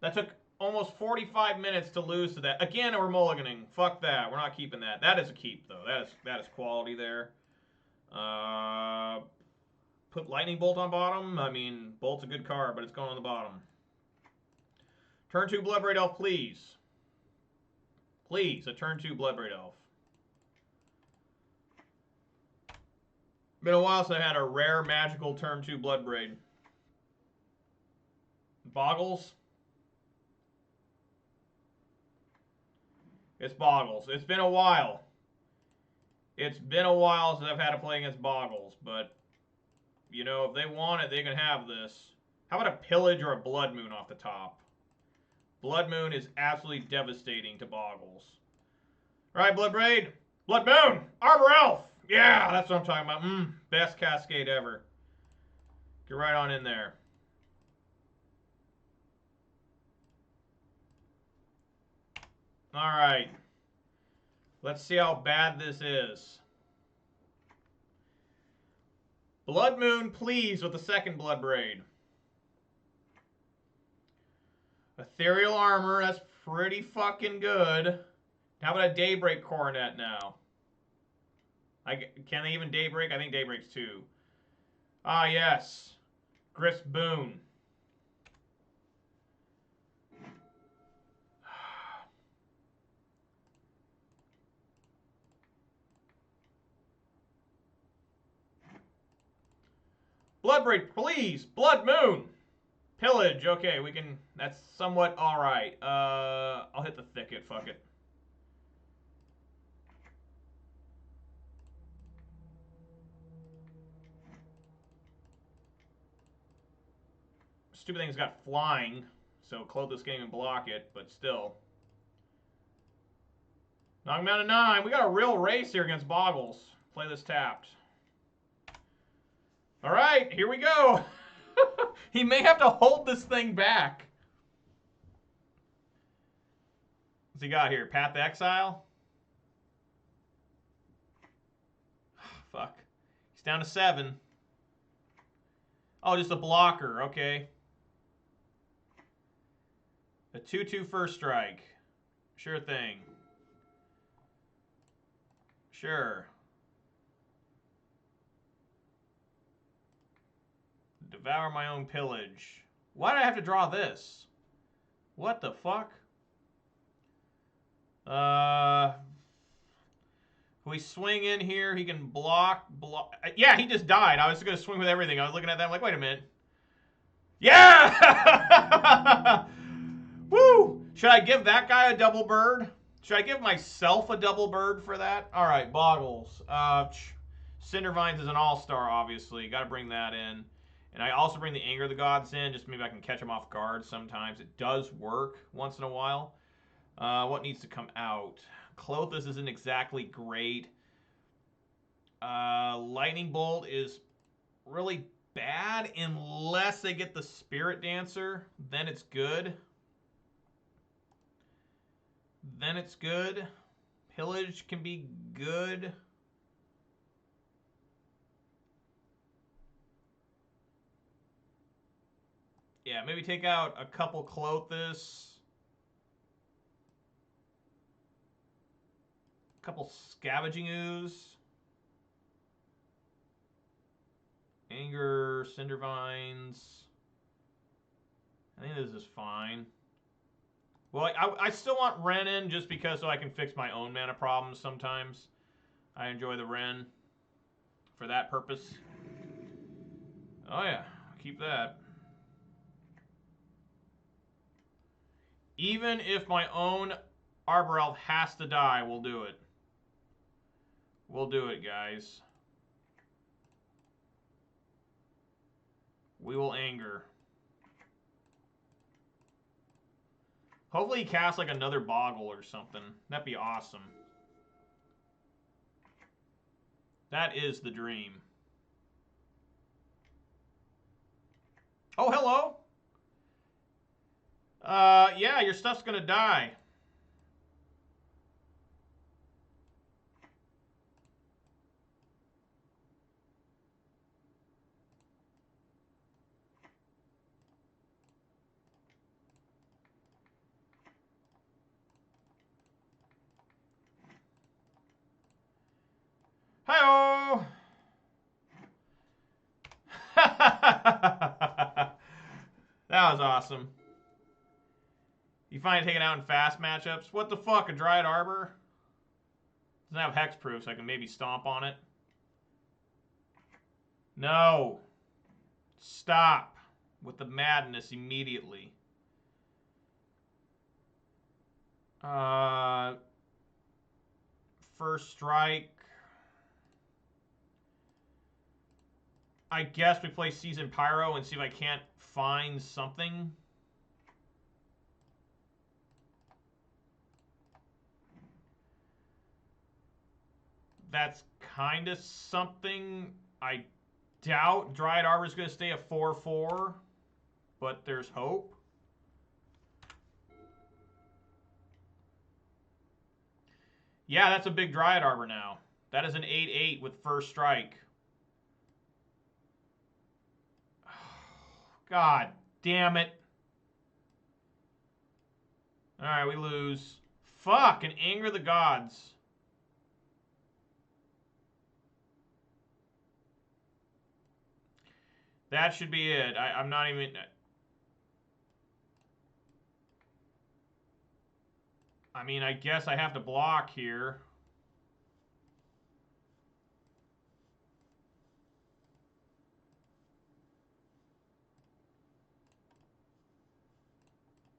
That took almost 45 minutes to lose to that. Again, we're mulliganing. Fuck that. We're not keeping that. That is a keep, though. That is quality there. Put Lightning Bolt on bottom. I mean, Bolt's a good card, but it's going on the bottom. Turn 2 Bloodbraid Elf, please. Please, a turn 2 Bloodbraid Elf. Been a while since I had a rare magical turn 2 Bloodbraid. Boggles. It's Boggles. It's been a while. It's been a while since I've had to play against Boggles, but, you know, if they want it, they can have this. How about a Pillage or a Blood Moon off the top? Blood Moon is absolutely devastating to Boggles. All right, Bloodbraid. Blood Moon! Arbor Elf! Yeah, that's what I'm talking about. Best Cascade ever. Get right on in there. All right. Let's see how bad this is. Blood Moon, please, with the second Bloodbraid. Ethereal Armor, that's pretty fucking good. How about a Daybreak Coronet now? Can they even Daybreak? I think Daybreak's 2. Ah, yes. Griff's Boon. Bloodbraid, please. Blood Moon. Pillage. Okay, we can. That's somewhat all right. I'll hit the Thicket. Fuck it. Stupid thing's got flying, so Clothis can't even block it, but still. Knock him down to 9. We got a real race here against Boggles. Play this tapped. All right, here we go. He may have to hold this thing back. What's he got here? Path to Exile? Fuck. He's down to 7. Oh, just a blocker. Okay. A 2/2 first strike. Sure thing. Sure. Devour my own pillage. Why did I have to draw this? What the fuck? If we swing in here, he can block. Yeah, he just died. I was going to swing with everything. I was looking at that. I'm like, wait a minute. Yeah! Woo! Should I give that guy a double bird? Should I give myself a double bird for that? All right, Boggles. Cindervines is an all-star, obviously. Got to bring that in. And I also bring the Anger of the Gods in, just maybe I can catch them off guard sometimes. It does work once in a while. What needs to come out? Clothis isn't exactly great. Lightning Bolt is really bad unless they get the Spirit Dancer. Then it's good. Pillage can be good. Yeah, maybe take out a couple Clothis. A couple Scavenging Ooze. Anger, Cindervines. I think this is fine. Well, I still want Ren in just because so I can fix my own mana problems sometimes. I enjoy the Ren for that purpose. Oh yeah, keep that. Even if my own Arbor Elf has to die, we'll do it. We'll do it, guys. We will anger. Hopefully he casts like another Boggle or something. That'd be awesome. That is the dream. Oh, hello. Yeah, your stuff's gonna die. Hi-oh! That was awesome. You find it taken out in fast matchups? What the fuck, a Dryad Arbor? Doesn't have hexproof, so I can maybe stomp on it. No. Stop with the madness immediately. First strike. I guess we play Season Pyro and see if I can't find something. That's kind of something. I doubt Dryad Arbor is going to stay a 4/4, but there's hope. Yeah, that's a big Dryad Arbor now. That is an 8/8 with first strike. God damn it. Alright, we lose. Fuck, and Anger the Gods. That should be it. I'm not even... I mean, I guess I have to block here.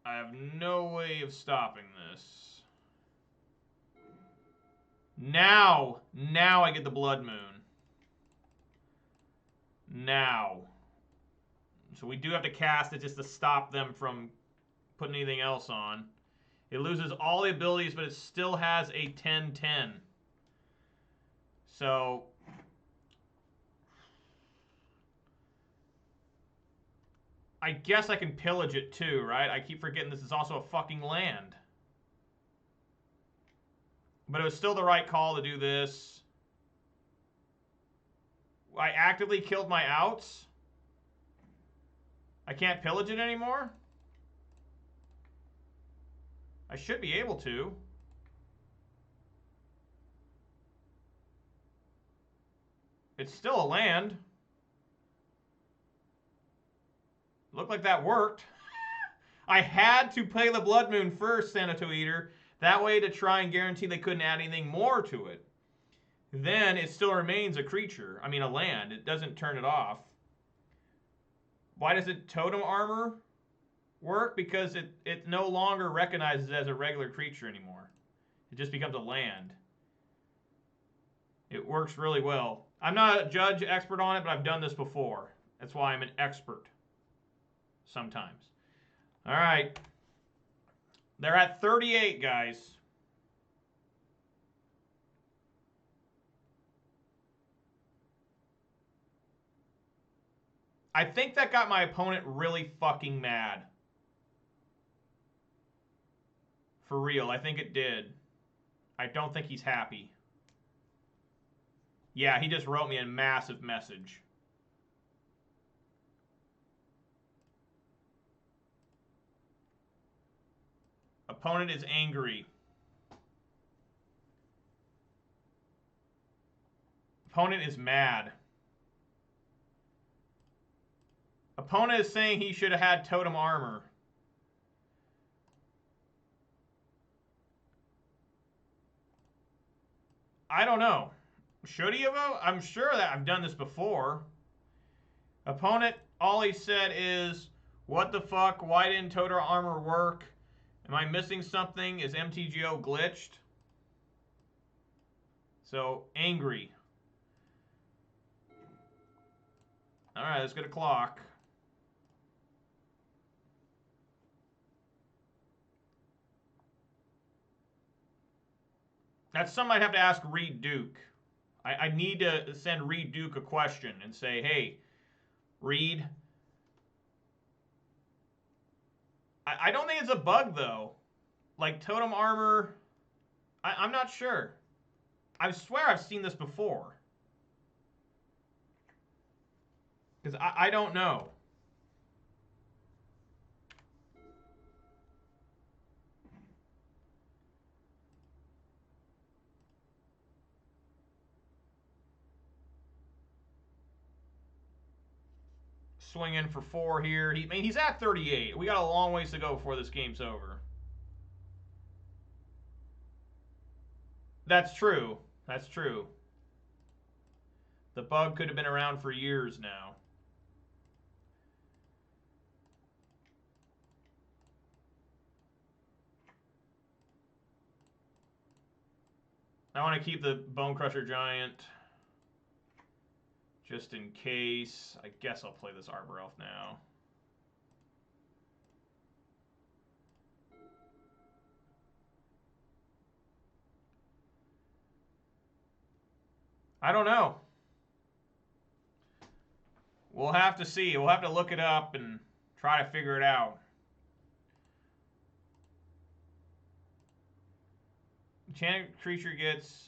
I have no way of stopping this. Now I get the Blood Moon. Now. So we do have to cast it just to stop them from putting anything else on. It loses all the abilities, but it still has a 10/10. So I guess I can pillage it too, right? I keep forgetting this is also a fucking land. But it was still the right call to do this. I actively killed my outs. I can't pillage it anymore? I should be able to. It's still a land. Looked like that worked. I had to play the Blood Moon first, Sanato Eater. That way to try and guarantee they couldn't add anything more to it. Then it still remains a creature. I mean, a land. It doesn't turn it off. Why does it Totem Armor work? Because it no longer recognizes it as a regular creature anymore. It just becomes a land. It works really well. I'm not a judge expert on it, but I've done this before. That's why I'm an expert. Sometimes. All right. They're at 38, guys. I think that got my opponent really fucking mad. For real, I think it did. I don't think he's happy. Yeah, he just wrote me a massive message. Opponent is angry. Opponent is mad. Opponent is saying he should have had totem armor. I don't know. Should he have? I'm sure that I've done this before. Opponent, all he said is, what the fuck? Why didn't totem armor work? Am I missing something? Is MTGO glitched? So, angry. Alright, let's get a clock. That's something I'd have to ask Reed Duke. I need to send Reed Duke a question and say, hey, Reed. I don't think it's a bug, though. Like, totem armor, I'm not sure. I swear I've seen this before. Because I don't know. Swing in for 4 here. He's at 38. We got a long ways to go before this game's over. That's true. That's true. The bug could have been around for years now. I want to keep the Bone Crusher Giant just in case. I guess I'll play this Arbor Elf now. I don't know. We'll have to see. We'll have to look it up and try to figure it out. Enchanted creature gets...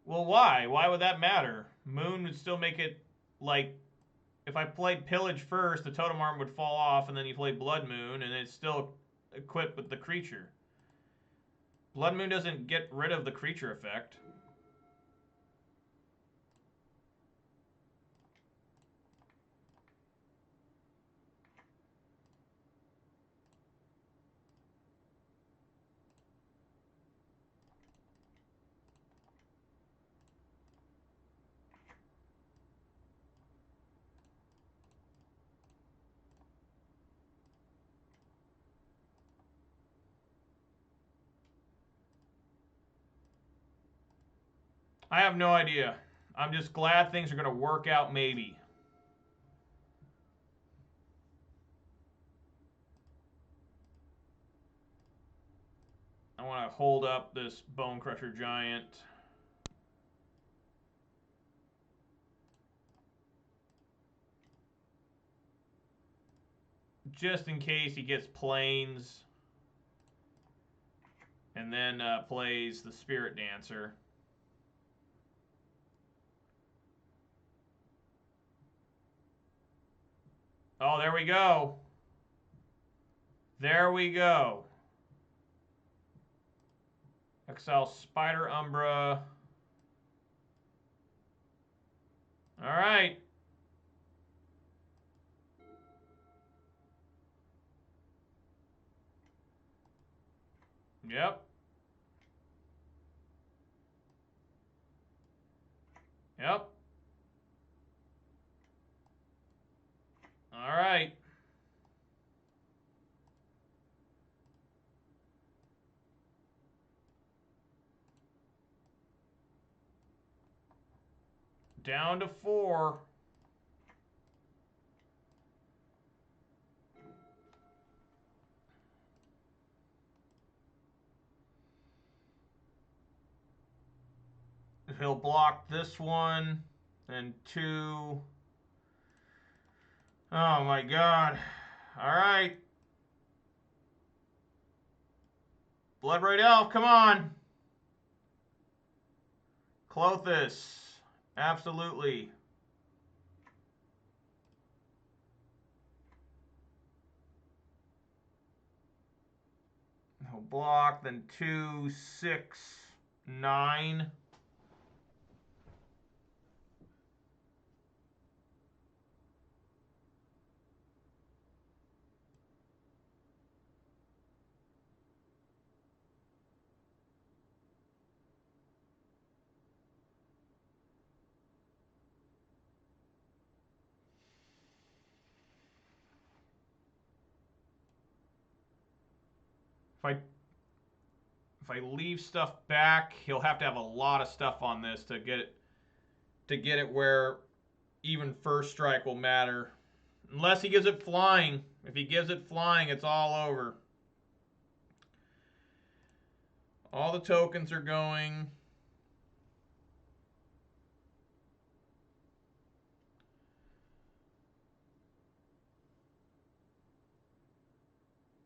Well, why? Why would that matter? Moon would still make it, like, if I played Pillage first, the totem arm would fall off, and then you play Blood Moon, and it's still equipped with the creature. Blood Moon doesn't get rid of the creature effect. I have no idea. I'm just glad things are going to work out maybe. I want to hold up this Bone Crusher Giant. Just in case he gets Plains. And then plays the Spirit Dancer. Oh, there we go. There we go. Exile Spider Umbra. All right. Yep. Yep. Down to 4. He'll block this one and 2. Oh my god. Alright. Blood-Braid Elf, come on. Clothis. Absolutely. He'll block, then 2, 6, 9. If I leave stuff back, he'll have to have a lot of stuff on this to get it where even first strike will matter. Unless he gives it flying. If he gives it flying, it's all over. All the tokens are going.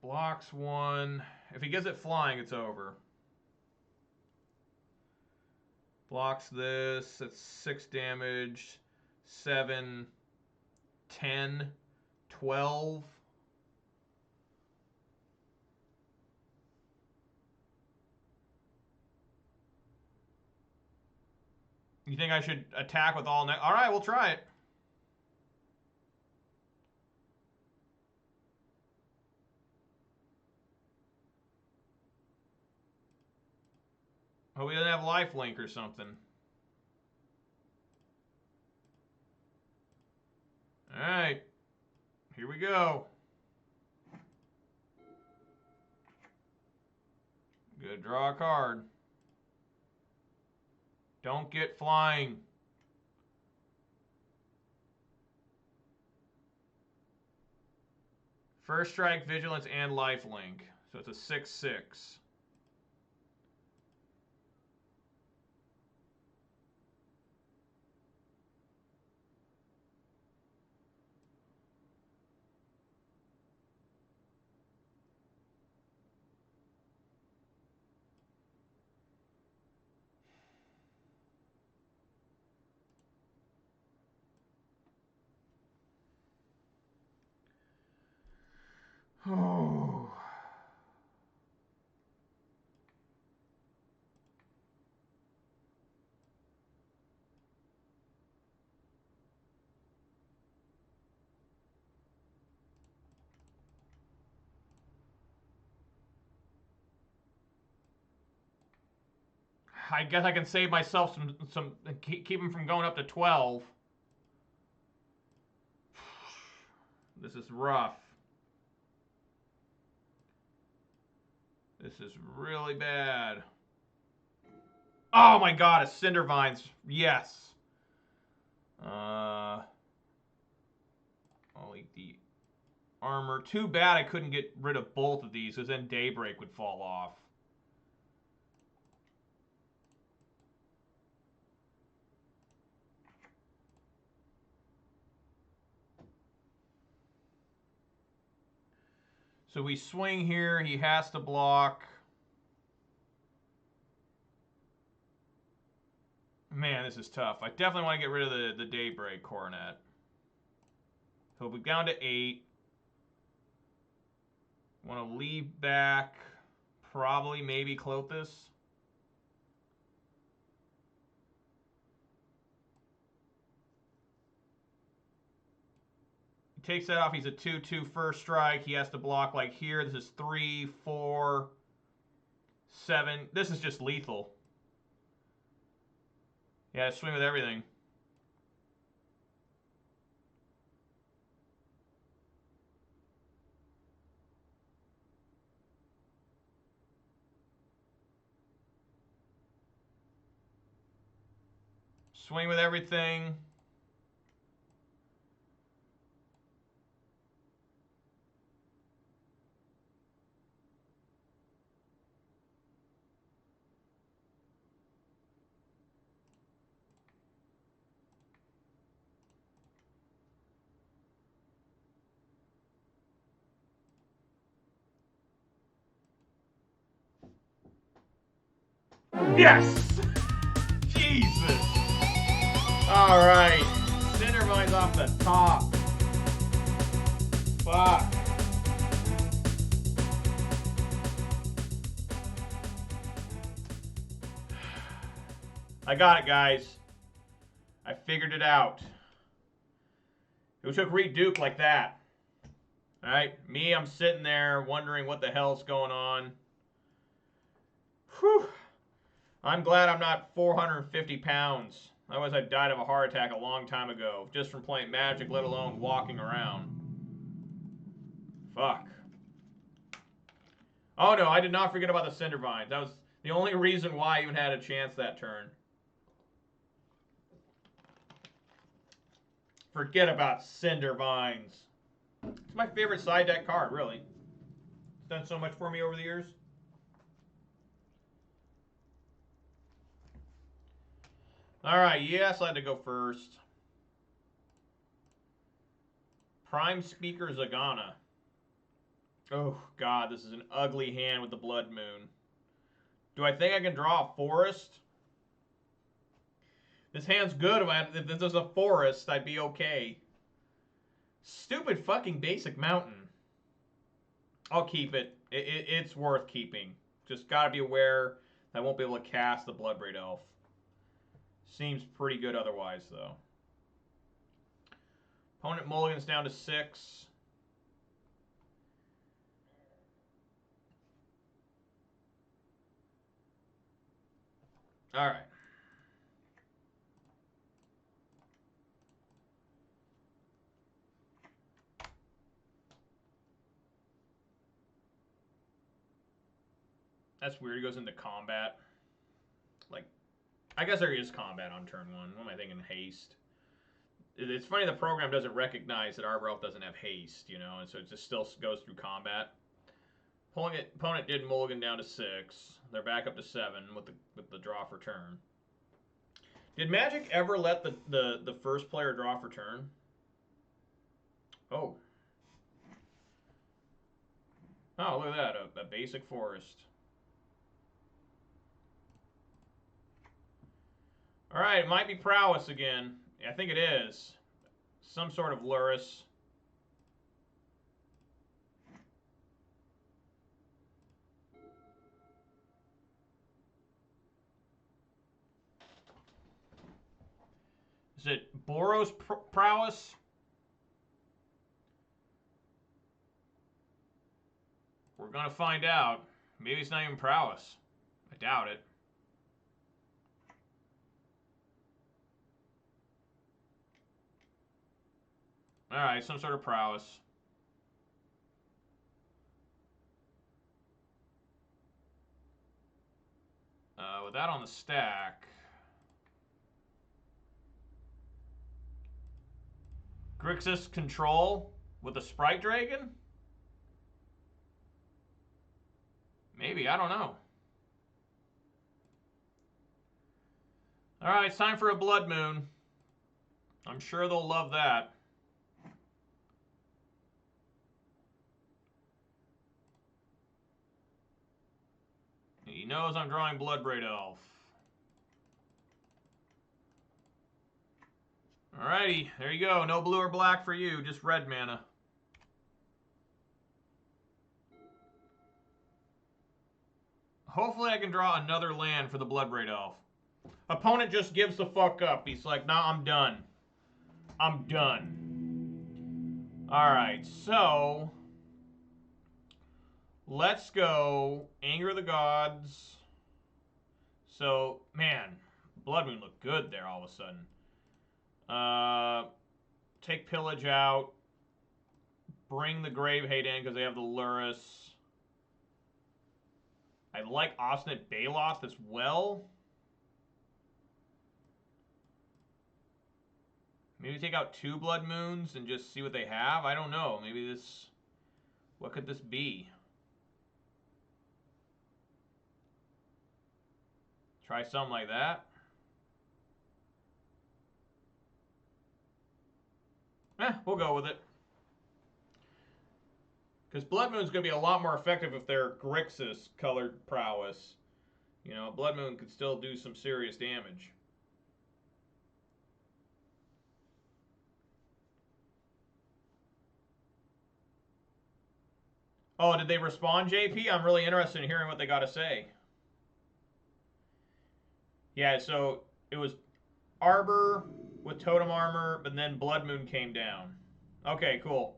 Blocks 1. If he gives it flying, it's over. Blocks this. It's 6 damage. 7, 10, 12. You think I should attack with all... All right, we'll try it. Hope he doesn't have lifelink or something. Alright. Here we go. Good, draw a card. Don't get flying. First strike, vigilance, and lifelink. So it's a 6/6. Oh. I guess I can save myself some keep him from going up to 12. This is rough. This is really bad. Oh my god, a Cindervines. Yes. I'll eat the armor. Too bad I couldn't get rid of both of these, because then Daybreak would fall off. So we swing here. He has to block. Man, this is tough. I definitely want to get rid of the Daybreak Coronet. He'll be down to 8. Want to leave back probably maybe Clothis. He takes that off. He's a 2/2 first strike. He has to block like here. This is 3, 4, 7. This is just lethal. Yeah, swing with everything. Swing with everything. Yes! Jesus! Alright. Cindervine's off the top. Fuck. I got it, guys. I figured it out. Who took Reed Duke like that? Alright, me, I'm sitting there wondering what the hell's going on. Whew. I'm glad I'm not 450 pounds. Otherwise, I died of a heart attack a long time ago, just from playing Magic, let alone walking around. Fuck. Oh no, I did not forget about the Cindervine. That was the only reason why I even had a chance that turn. Forget about Cindervines. It's my favorite side deck card, really. It's done so much for me over the years. Alright, yes, I had to go first. Prime Speaker Zagana. Oh, God, this is an ugly hand with the Blood Moon. Do I think I can draw a forest? This hand's good. If this was a forest, I'd be okay. Stupid fucking basic mountain. I'll keep it. It's worth keeping. Just gotta be aware that I won't be able to cast the Bloodbraid Elf. Seems pretty good otherwise, though. Opponent mulligans down to 6. All right. That's weird. He goes into combat. Like, I guess there is combat on turn 1. What am I thinking? Haste. It's funny the program doesn't recognize that Arbor Elf doesn't have haste, you know, and so it just still goes through combat. Opponent did mulligan down to 6. They're back up to 7 with the draw for turn. Did Magic ever let the first player draw for turn? Oh. Oh, look at that. A basic forest. Alright, it might be prowess again. I think it is. Some sort of Luris. Is it Boros prowess? We're going to find out. Maybe it's not even prowess. I doubt it. Alright, some sort of prowess. With that on the stack... Grixis control with a Sprite Dragon? Maybe, I don't know. Alright, it's time for a Blood Moon. I'm sure they'll love that. He knows I'm drawing Bloodbraid Elf. Alrighty, there you go. No blue or black for you, just red mana. Hopefully I can draw another land for the Bloodbraid Elf. Opponent just gives the fuck up. He's like, nah, I'm done. I'm done. Alright, so... let's go Anger of the Gods. So, man, Blood Moon looked good there all of a sudden. Take Pillage out. Bring the Gravehate in because they have the Luris. I like Osnate Baloth as well. Maybe take out 2 Blood Moons and just see what they have? I don't know. Maybe this... What could this be? Try something like that. We'll go with it. Because Blood Moon's going to be a lot more effective if they're Grixis colored prowess. You know, Blood Moon could still do some serious damage. Oh, did they respond, JP? I'm really interested in hearing what they got to say. Yeah, so it was Arbor with Totem Armor, but then Blood Moon came down. Okay, cool.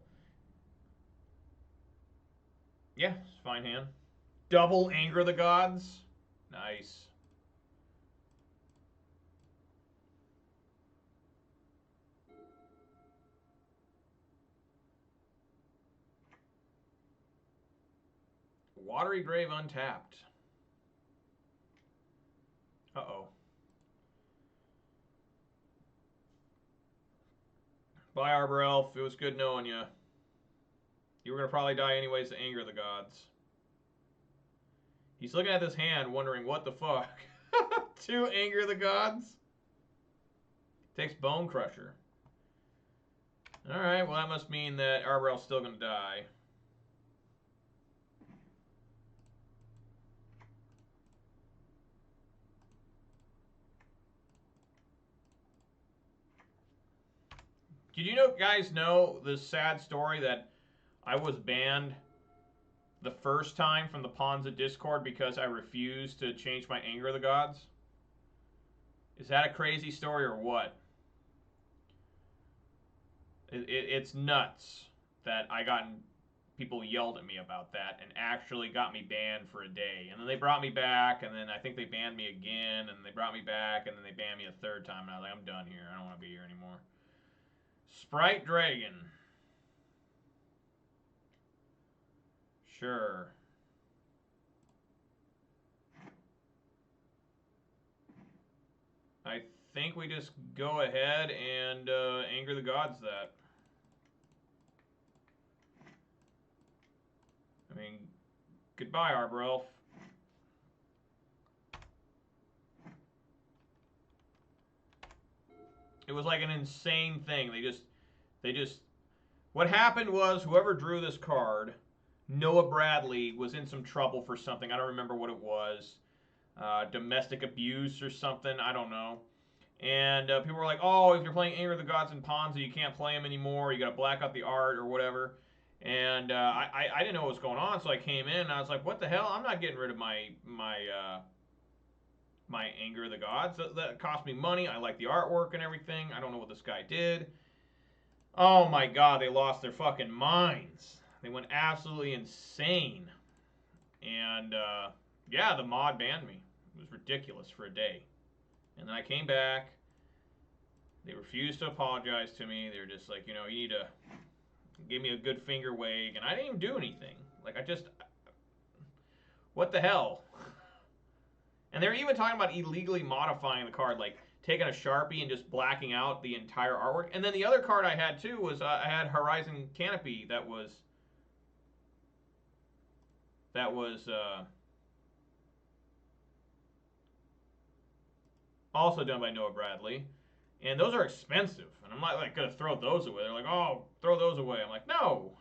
Yeah, it's fine hand. Double Anger the Gods. Nice. Watery Grave untapped. Uh-oh. Bye, Arbor Elf. It was good knowing you. You were going to probably die anyways to Anger the Gods. He's looking at this hand wondering what the fuck. 2 Anger the Gods? Takes Bone Crusher. Alright, well that must mean that Arbor Elf's still going to die. Did you guys know this sad story that I was banned the first time from the Ponza Discord because I refused to change my Anger of the Gods? Is that a crazy story or what? It's nuts that people yelled at me about that and actually got me banned for a day. And then they brought me back, and then I think they banned me again, and they brought me back, and then they banned me a 3rd time. And I was like, I'm done here. I don't want to be here anymore. Sprite Dragon. Sure. I think we just go ahead and Anger the Gods that. I mean, goodbye, Arbor Elf. It was like an insane thing. They just, what happened was whoever drew this card, Noah Bradley, was in some trouble for something. I don't remember what it was. Domestic abuse or something. I don't know. And people were like, oh, if you're playing Anger of the Gods in Ponza, you can't play him anymore. You got to black out the art or whatever. And I didn't know what was going on, so I came in and I was like, what the hell? I'm not getting rid of my Anger of the Gods. That cost me money. I like the artwork and everything. I don't know what this guy did. Oh my god, they lost their fucking minds. They went absolutely insane. And yeah, the mod banned me. It was ridiculous for a day. And then I came back. They refused to apologize to me. They were just like, you know, you need to give me a good finger wag. And I didn't even do anything. Like, what the hell? And they're even talking about illegally modifying the card, like taking a Sharpie and just blacking out the entire artwork. And then the other card I had too was I had Horizon Canopy that was also done by Noah Bradley. And those are expensive. And I'm not like gonna throw those away. They're like, oh, throw those away. I'm like, no.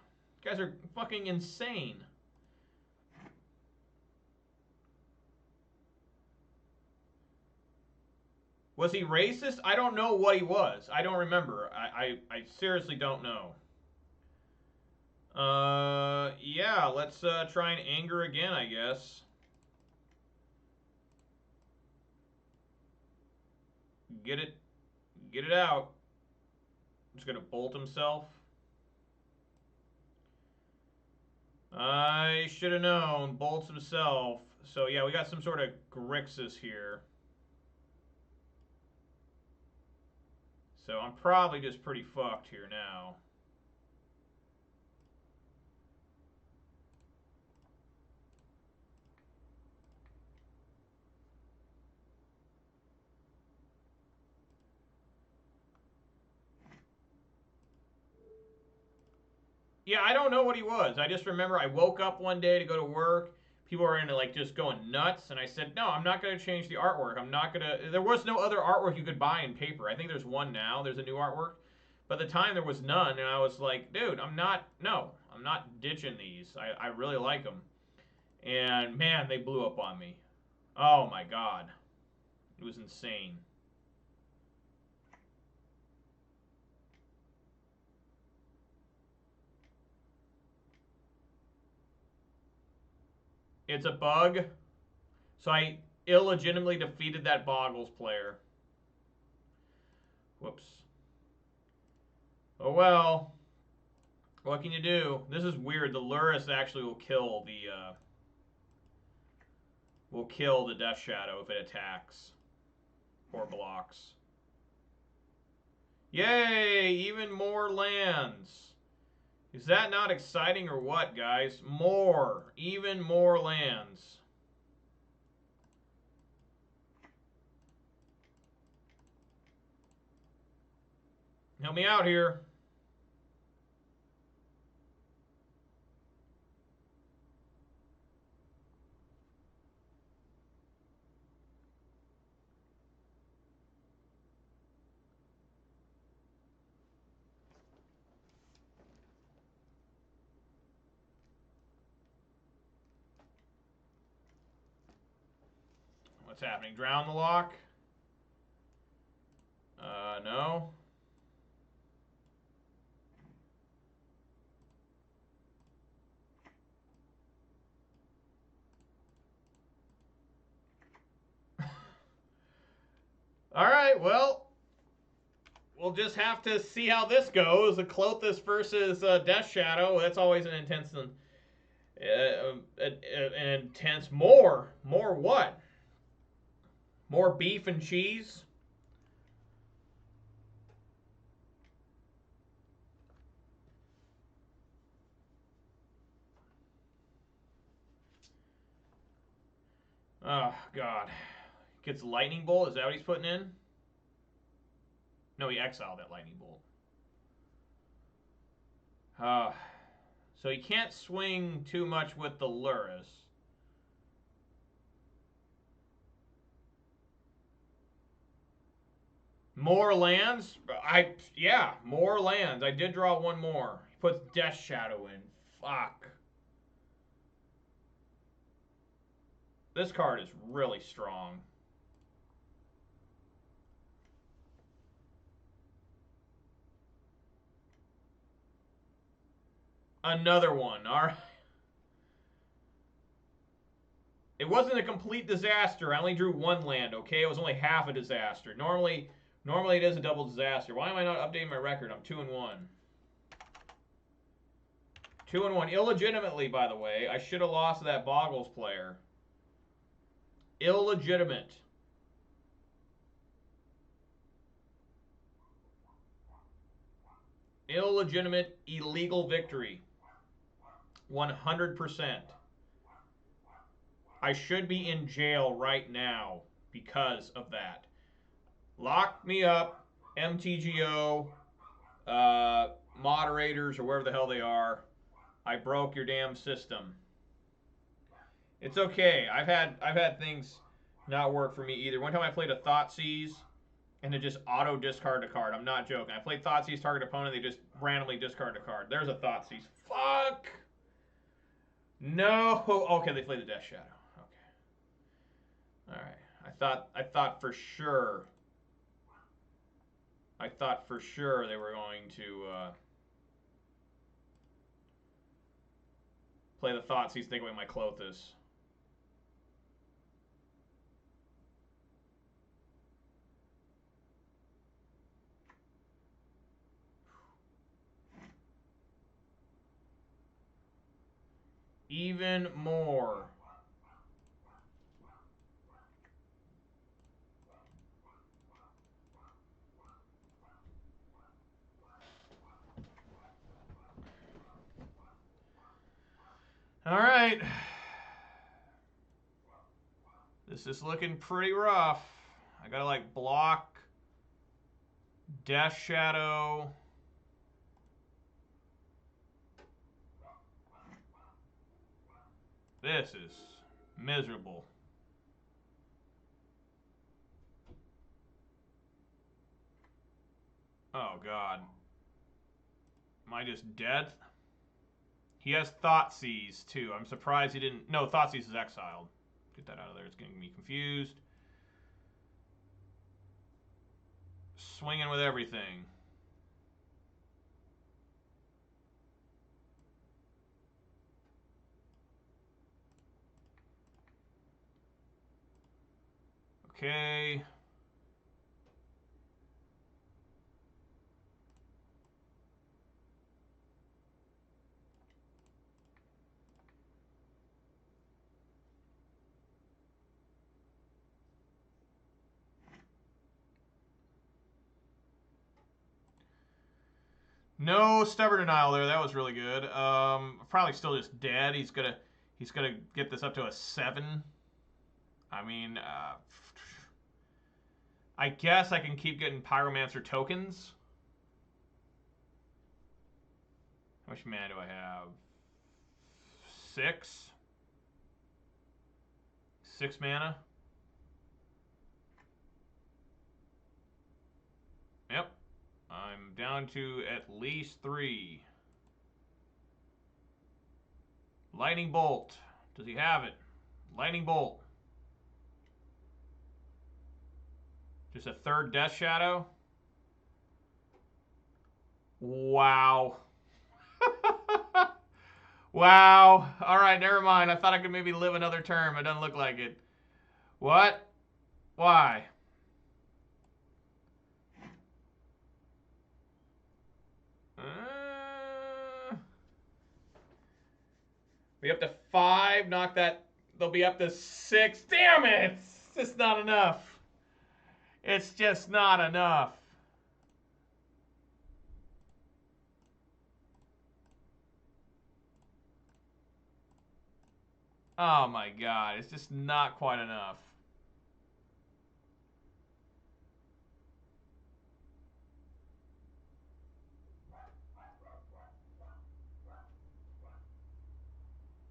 You guys are fucking insane. Was he racist? I don't know what he was. I don't remember. I seriously don't know. Yeah, let's try and Anger again, I guess. Get it out. Just gonna bolt himself. I should have known. Bolts himself. So yeah, we got some sort of Grixis here. So I'm probably just pretty fucked here now. Yeah, I don't know what he was. I just remember I woke up one day to go to work. People were into like just going nuts, and I said, "No, I'm not going to change the artwork. I'm not going to." There was no other artwork you could buy in paper. I think there's one now. There's a new artwork, but at the time there was none, and I was like, "Dude, I'm not. No, I'm not ditching these. I really like them." And man, they blew up on me. Oh my god, it was insane. It's a bug. So I illegitimately defeated that Boggles player. Whoops. Oh well. What can you do? This is weird. The Luris actually will kill the Death Shadow if it attacks or blocks. Yay! Even more lands. Is that not exciting or what, guys? More. Even more lands. Help me out here. What's happening? Drown the lock? No. All right, well, we'll just have to see how this goes. The Clothis versus Death Shadow. That's always an intense one. An intense. More what? More beef and cheese? Oh, God. Gets Lightning Bolt? Is that what he's putting in? No, he exiled that Lightning Bolt. So he can't swing too much with the Luris. More lands? Yeah, more lands. I did draw one more. He puts Death Shadow in. Fuck. This card is really strong. Another one. All right. It wasn't a complete disaster. I only drew one land, okay? It was only half a disaster. Normally it is a double disaster. Why am I not updating my record? I'm 2-1. 2-1. Illegitimately, by the way. I should have lost to that Boggles player. Illegitimate. Illegitimate, illegal victory. 100%. I should be in jail right now because of that. Lock me up, MTGO, moderators, or wherever the hell they are. I broke your damn system. It's okay. I've had things not work for me either. One time I played a Thoughtseize, and it just auto discard a card. I'm not joking. I played Thoughtseize target opponent. They just randomly discard a card. There's a Thoughtseize. Fuck. No. Okay, they played the Death Shadow. Okay. All right. I thought for sure. I thought for sure they were going to play the Thoughtseize, think away my Clothis. Even more. All right. This is looking pretty rough. I gotta like block Death Shadow. This is miserable. Oh, God. Am I just dead? He has Thoughtseize, too. I'm surprised he didn't... No, Thoughtseize is exiled. Get that out of there. It's getting me confused. Swinging with everything. Okay. No stubborn denial there. That was really good. Probably still just dead. He's gonna get this up to a 7. I mean, I guess I can keep getting Pyromancer tokens. How much mana do I have? 6. 6 mana. Yep. I'm down to at least 3. Lightning Bolt. Does he have it? Lightning Bolt. Just a 3rd Death Shadow? Wow. Wow. Alright, never mind. I thought I could maybe live another turn. It doesn't look like it. What? Why? Be up to 5. Knock that. They'll be up to 6. Damn it! It's just not enough. It's just not enough. Oh my God. It's just not quite enough.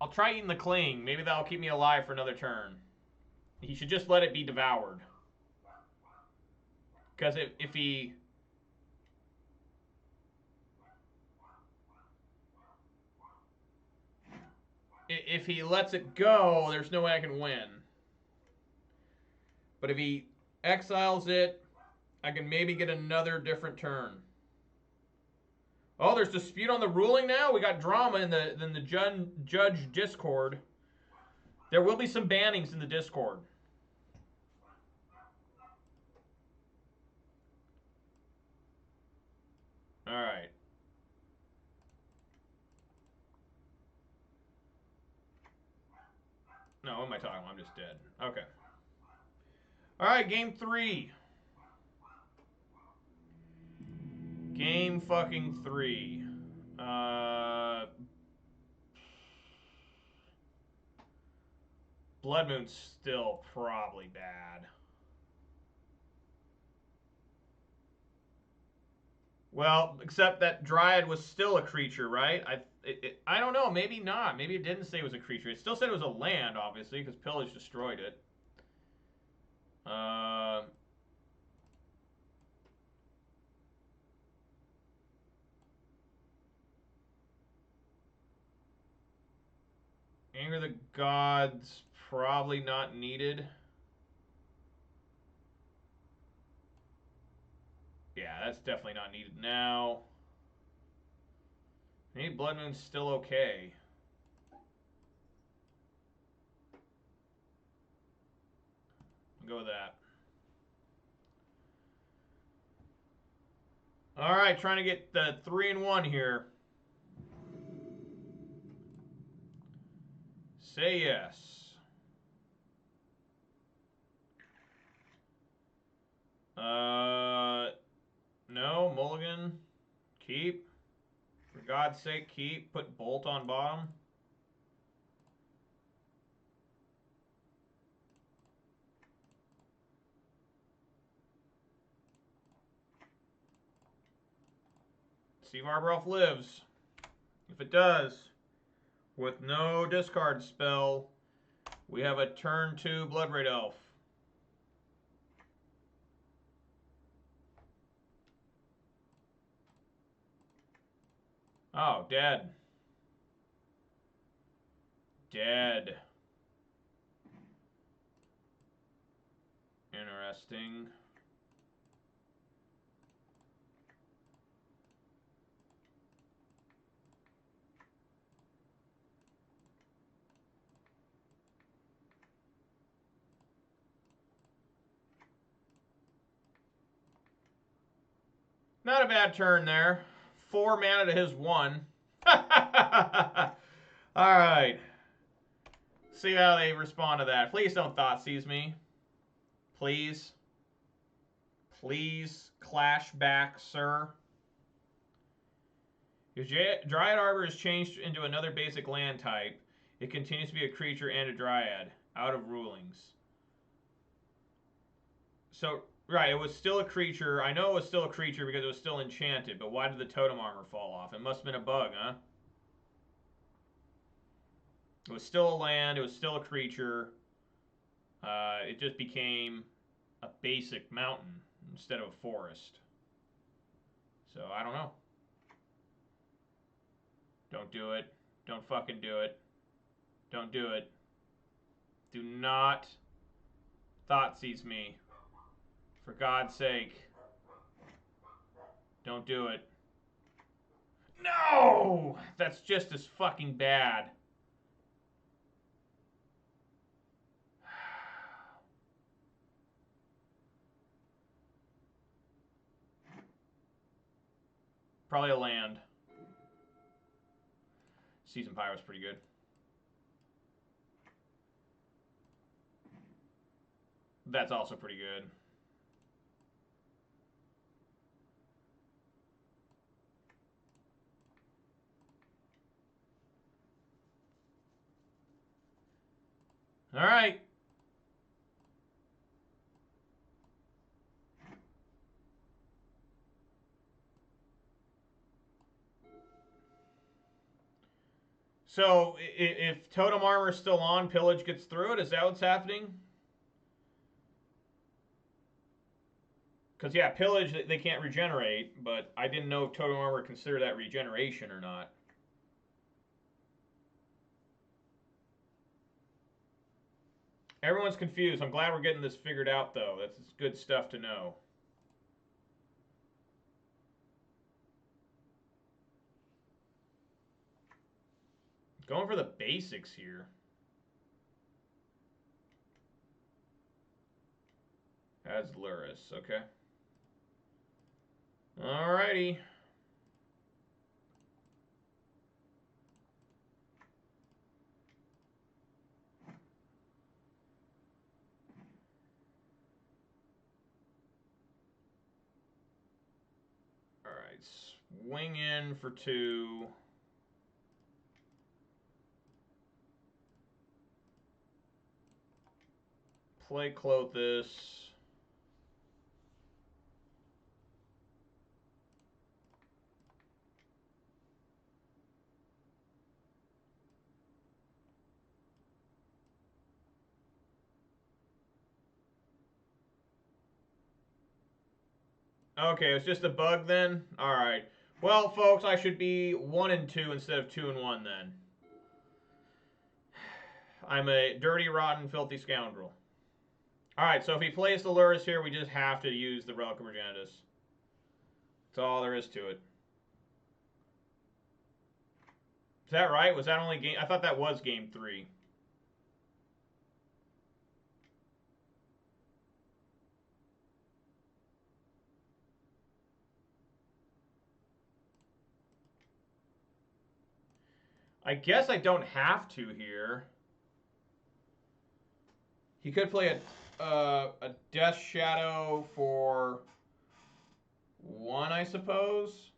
I'll try eating the Cling. Maybe that'll keep me alive for another turn. He should just let it be devoured. Because if he... If he lets it go, there's no way I can win. But if he exiles it, I can maybe get another different turn. Oh, there's dispute on the ruling now? We got drama in the judge Discord. There will be some bannings in the Discord. Alright. No, what am I talking about? I'm just dead. Okay. Alright, game 3. Game fucking 3. Blood Moon's still probably bad. Well, except that Dryad was still a creature, right? I don't know. Maybe not. Maybe it didn't say it was a creature. It still said it was a land, obviously, because Pillage destroyed it. Anger the Gods, probably not needed. Yeah, that's definitely not needed now. Maybe Blood Moon's still okay. I'll go with that. Alright, trying to get the 3-1 here. Say yes. No, mulligan. Keep. For God's sake, keep. Put Bolt on bottom. See if Arbor Elf lives. If it does, With no discard spell, we have a turn 2 Bloodbraid Elf. Oh, dead. Dead. Interesting. Not a bad turn there. 4 mana to his 1. All right. See how they respond to that. Please don't Thoughtseize me. Please. Please clash back, sir. If Dryad Arbor is changed into another basic land type, it continues to be a creature and a Dryad. Out of rulings. So, right, it was still a creature. I know it was still a creature because it was still enchanted, but why did the totem armor fall off? It must have been a bug, huh? It was still a land. It was still a creature. It just became a basic mountain instead of a forest. So, I don't know. Don't do it. Don't fucking do it. Don't do it. Do not Thoughtseize me. For God's sake. Don't do it. No! That's just as fucking bad. Probably a land. Season Pyro's pretty good. That's also pretty good. All right. So if Totem Armor is still on, Pillage gets through it? Is that what's happening? Because, yeah, Pillage, they can't regenerate, but I didn't know if Totem Armor considered that regeneration or not. Everyone's confused. I'm glad we're getting this figured out, though. That's good stuff to know. Going for the basics here. As Luris, okay. Alrighty. Alright, swing in for 2. Play Clothis. Okay, it's just a bug then? Alright. Well, folks, I should be 1 and 2 instead of 2 and 1 then. I'm a dirty, rotten, filthy scoundrel. Alright, so if he plays the Luris here, we just have to use the Relic of Progenitus. That's all there is to it. Is that right? Was that only game? I thought that was game 3. I guess I don't have to here. He could play a Death Shadow for 1, I suppose.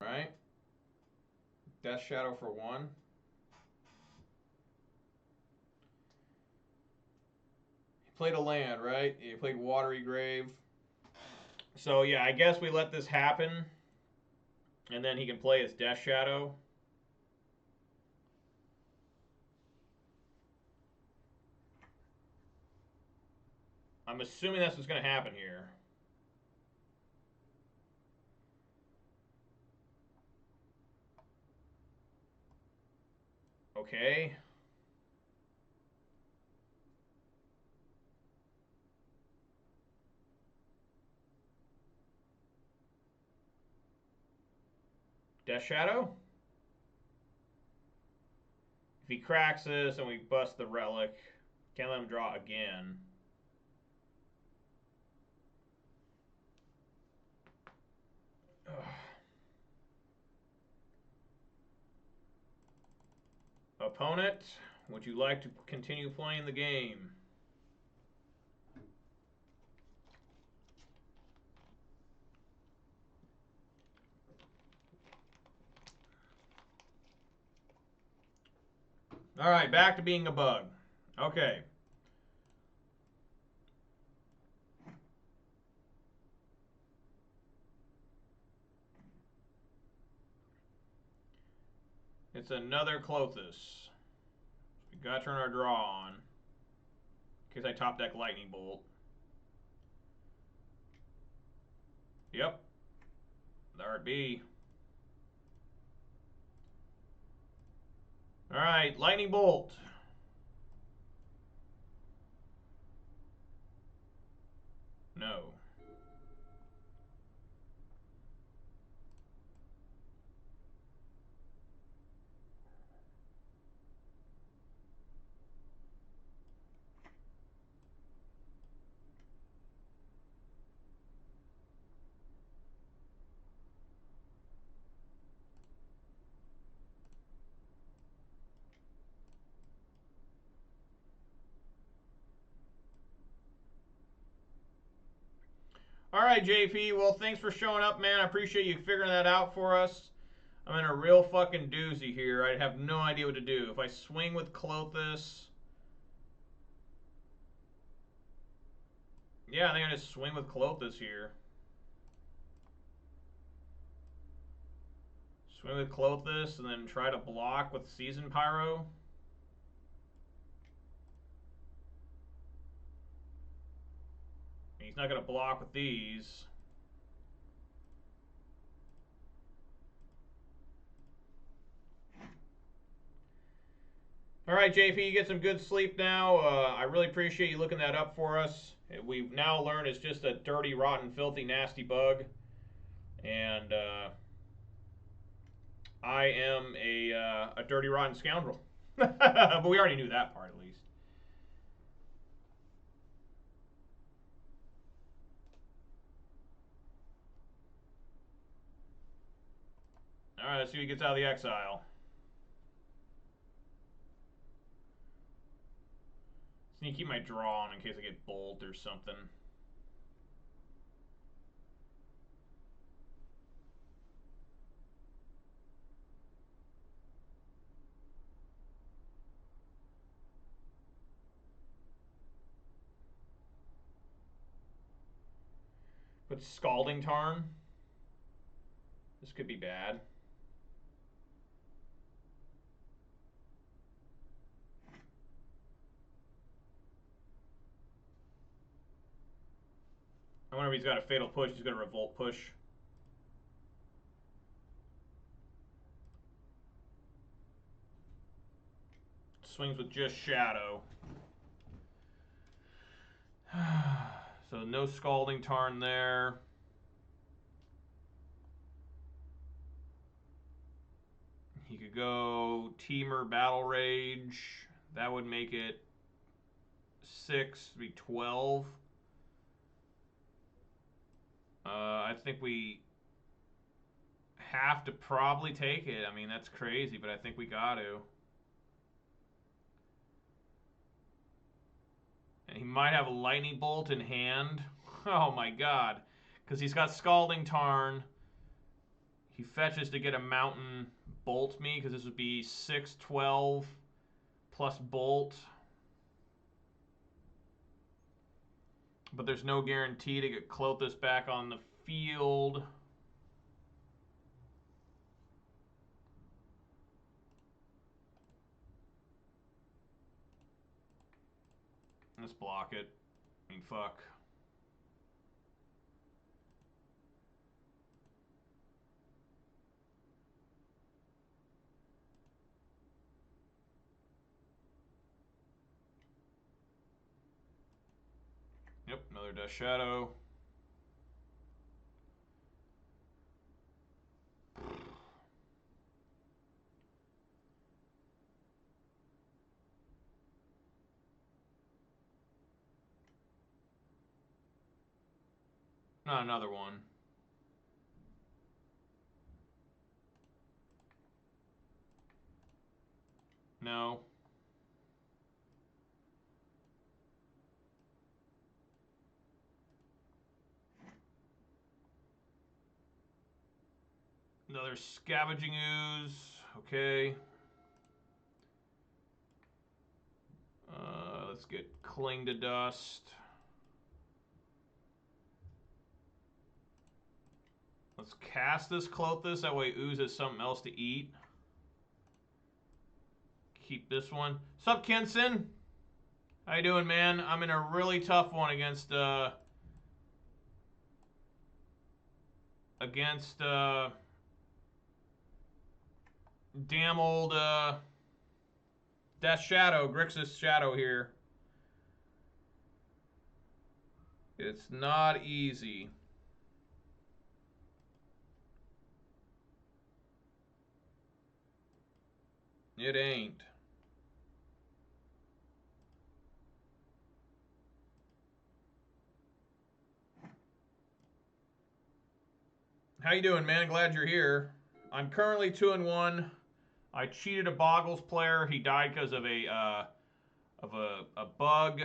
Right? Death Shadow for 1. He played a land, right? He played Watery Grave. So yeah, I guess we let this happen, and then he can play his Death Shadow. I'm assuming that's what's going to happen here. Okay. Death Shadow? If he cracks this and we bust the relic, can't let him draw again. Ugh. Opponent, would you like to continue playing the game? All right, back to being a bug. Okay. It's another Clothis. We gotta turn our draw on. In case I top deck Lightning Bolt. Yep. There it be. Alright, Lightning Bolt. No. All right, JP. Well, thanks for showing up, man. I appreciate you figuring that out for us. I'm in a real fucking doozy here. I have no idea what to do. If I swing with Clothis... Yeah, I think I just swing with Clothis here. Swing with Clothis and then try to block with Season Pyro. He's not going to block with these. All right, JP, you get some good sleep now. I really appreciate you looking that up for us. We've now learned it's just a dirty, rotten, filthy, nasty bug. And I am a dirty, rotten scoundrel. But we already knew that part, at least. All right, let's see who gets out of the exile. Just need to keep my draw on in case I get bolt or something. But Scalding Tarn. This could be bad. I wonder if he's got a Fatal Push. He's got a Revolt Push. Swings with just Shadow. So no Scalding Tarn there. He could go Teamer Battle Rage. That would make it 6, be 12. I think we have to probably take it. I mean, that's crazy, but I think we got to. And he might have a Lightning Bolt in hand. Oh my god. Because he's got Scalding Tarn. He fetches to get a Mountain Bolt me, because this would be 6, 12 plus Bolt. But there's no guarantee to get Clothis back on the field. Let's block it. I mean, fuck. Yep, another Death Shadow. Not another one. No. Another Scavenging Ooze. Okay. Let's get Cling to Dust. Let's cast this Clothis. That way Ooze has something else to eat. Keep this one. Sup, Kenson? How you doing, man? I'm in a really tough one against damn old Death Shadow, Grixis Shadow here. It's not easy. It ain't. How you doing, man? Glad you're here. I'm currently 2-1. I cheated a Boggles player. He died because of a bug.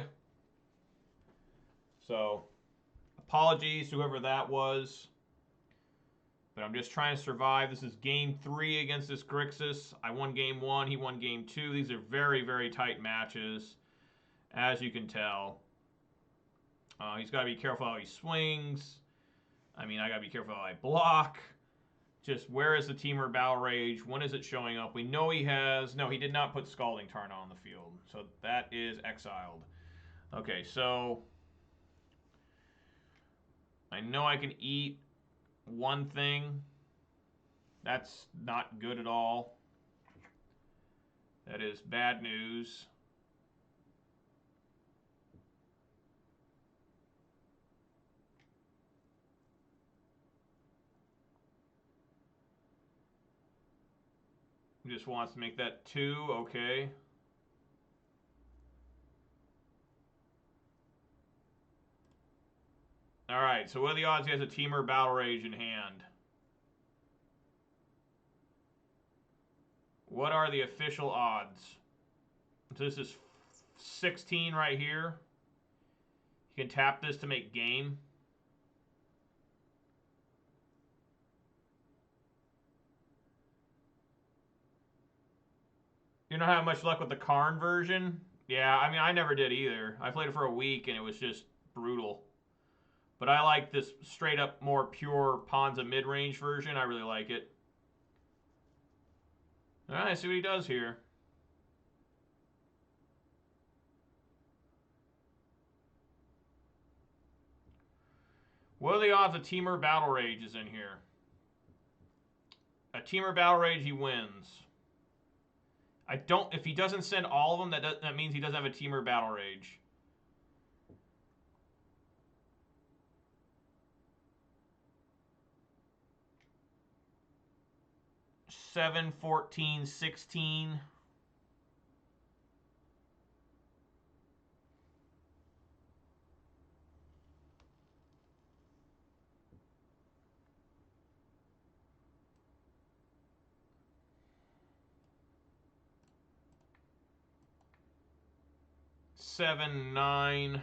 So, apologies to whoever that was. But I'm just trying to survive. This is game 3 against this Grixis. I won game 1. He won game 2. These are very, very tight matches, as you can tell. He's got to be careful how he swings. I mean, I got to be careful how I block. Just where is the Temur Battle Rage? When is it showing up? We know he has... No, he did not put Scalding Tarn on the field. So that is exiled. Okay, so... I know I can eat one thing. That's not good at all. That is bad news. He just wants to make that 2, okay. Alright, so what are the odds he has a Temur Battle Rage in hand? What are the official odds? So this is 16 right here. You can tap this to make game. You don't have much luck with the Karn version? Yeah, I mean, I never did either. I played it for a week, and it was just brutal. But I like this straight up, more pure Ponza Midrange version. I really like it. Alright, see what he does here. What are the odds a Temur Battle Rage is in here? A Temur Battle Rage, he wins. I don't... If he doesn't send all of them, that means he doesn't have a Temur Battle Rage. Seven, 14, 16. Seven, 9.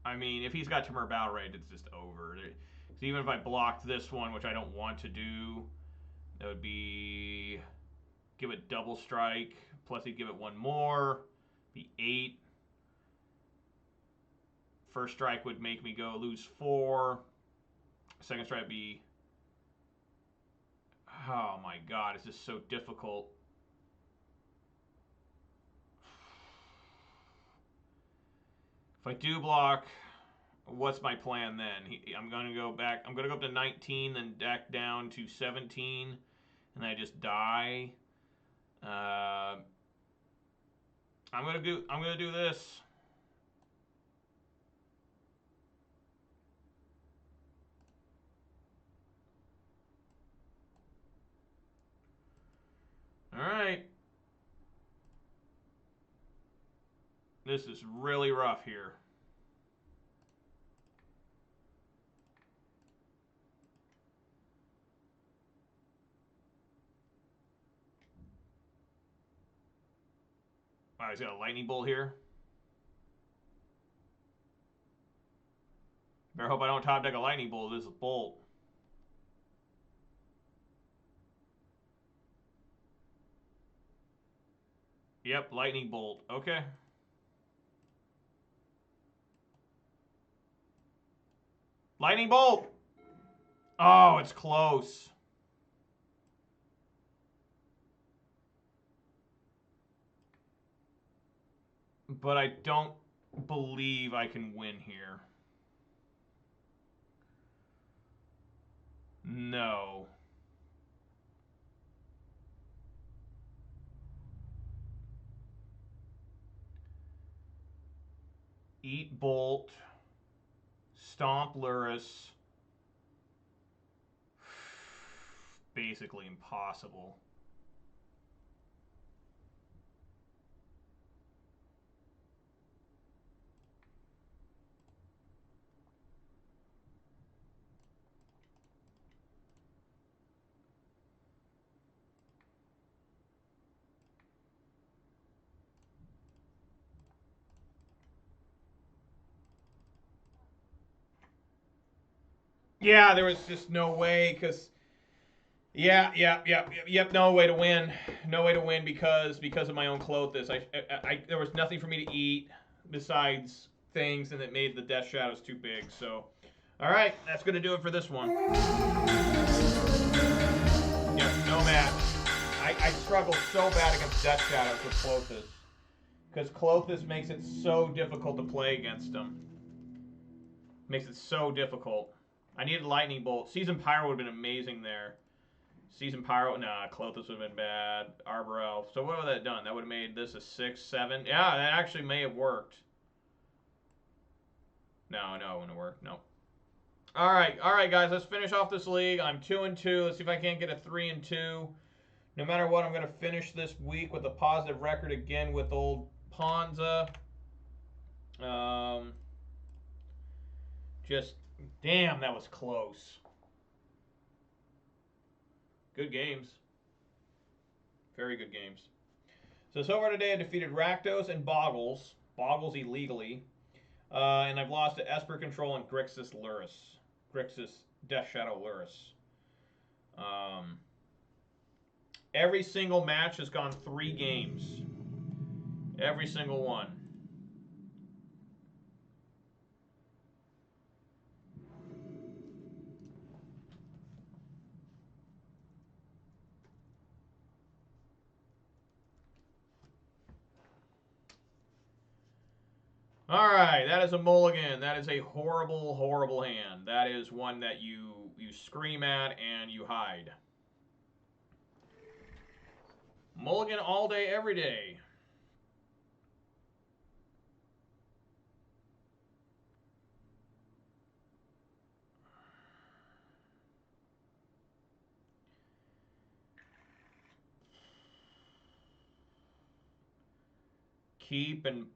I mean, if he's got Temur Battle Rage, it's just over. So even if I blocked this one, which I don't want to do, that would be... Give it double strike, plus he'd give it one more. Be 8. First strike would make me go lose 4. Second strike would be... Oh my god, it's just so difficult. If I do block, what's my plan then? I'm going to go back. I'm going to go up to 19, then deck down to 17, and I just die. I'm going to do this. All right. This is really rough here. Wow, he's got a lightning bolt here. Better hope I don't top deck a lightning bolt. This is a bolt. Yep, lightning bolt. Okay. Lightning bolt! Oh, it's close. But I don't believe I can win here. No. Eat bolt. Stomp Luris. Basically impossible. Yeah, there was just no way, because... Yep, no way to win. No way to win because of my own Clothis. There was nothing for me to eat besides things, and it made the Death Shadows too big, so... Alright, that's going to do it for this one. Yep, no match. I struggle so bad against Death Shadows with Clothis. Because Clothis makes it so difficult to play against him. Makes it so difficult. I needed Lightning Bolt. Season Pyro would have been amazing there. Season Pyro, nah, Clothis would have been bad. Arbor Elf. So what would that have done? That would have made this a 6, 7. Yeah, that actually may have worked. No, it wouldn't have worked. No. All right, guys. Let's finish off this league. I'm 2-2. Let's see if I can't get a 3-2. No matter what, I'm going to finish this week with a positive record again with old Ponza. Just, damn, that was close. Good games. Very good games. So far today I defeated Rakdos and Boggles. Boggles illegally. And I've lost to Esper Control and Grixis Luris. Grixis Death Shadow Luris. Every single match has gone 3 games. Every single one. Alright, that is a mulligan. That is a horrible, horrible hand. That is one that you scream at and you hide. Mulligan all day, every day. Keep and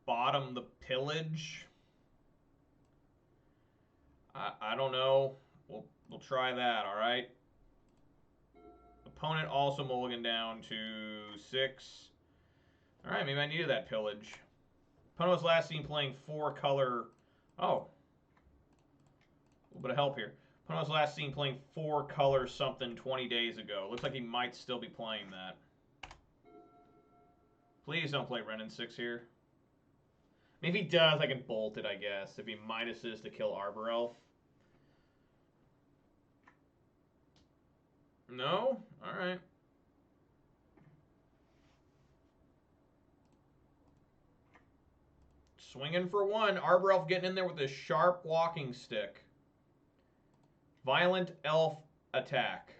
bottom the pillage. I don't know. We'll try that, all right? Opponent also mulligan down to 6. All right, maybe I needed that pillage. Opponent was last seen playing 4-color. Oh. A little bit of help here. Opponent was last seen playing 4-color something 20 days ago. Looks like he might still be playing that. Please don't play Renin 6 here. If he does, I can bolt it, I guess. If he minuses to kill Arbor Elf. No? All right. Swinging for one. Arbor Elf getting in there with a sharp walking stick. Violent Elf attack.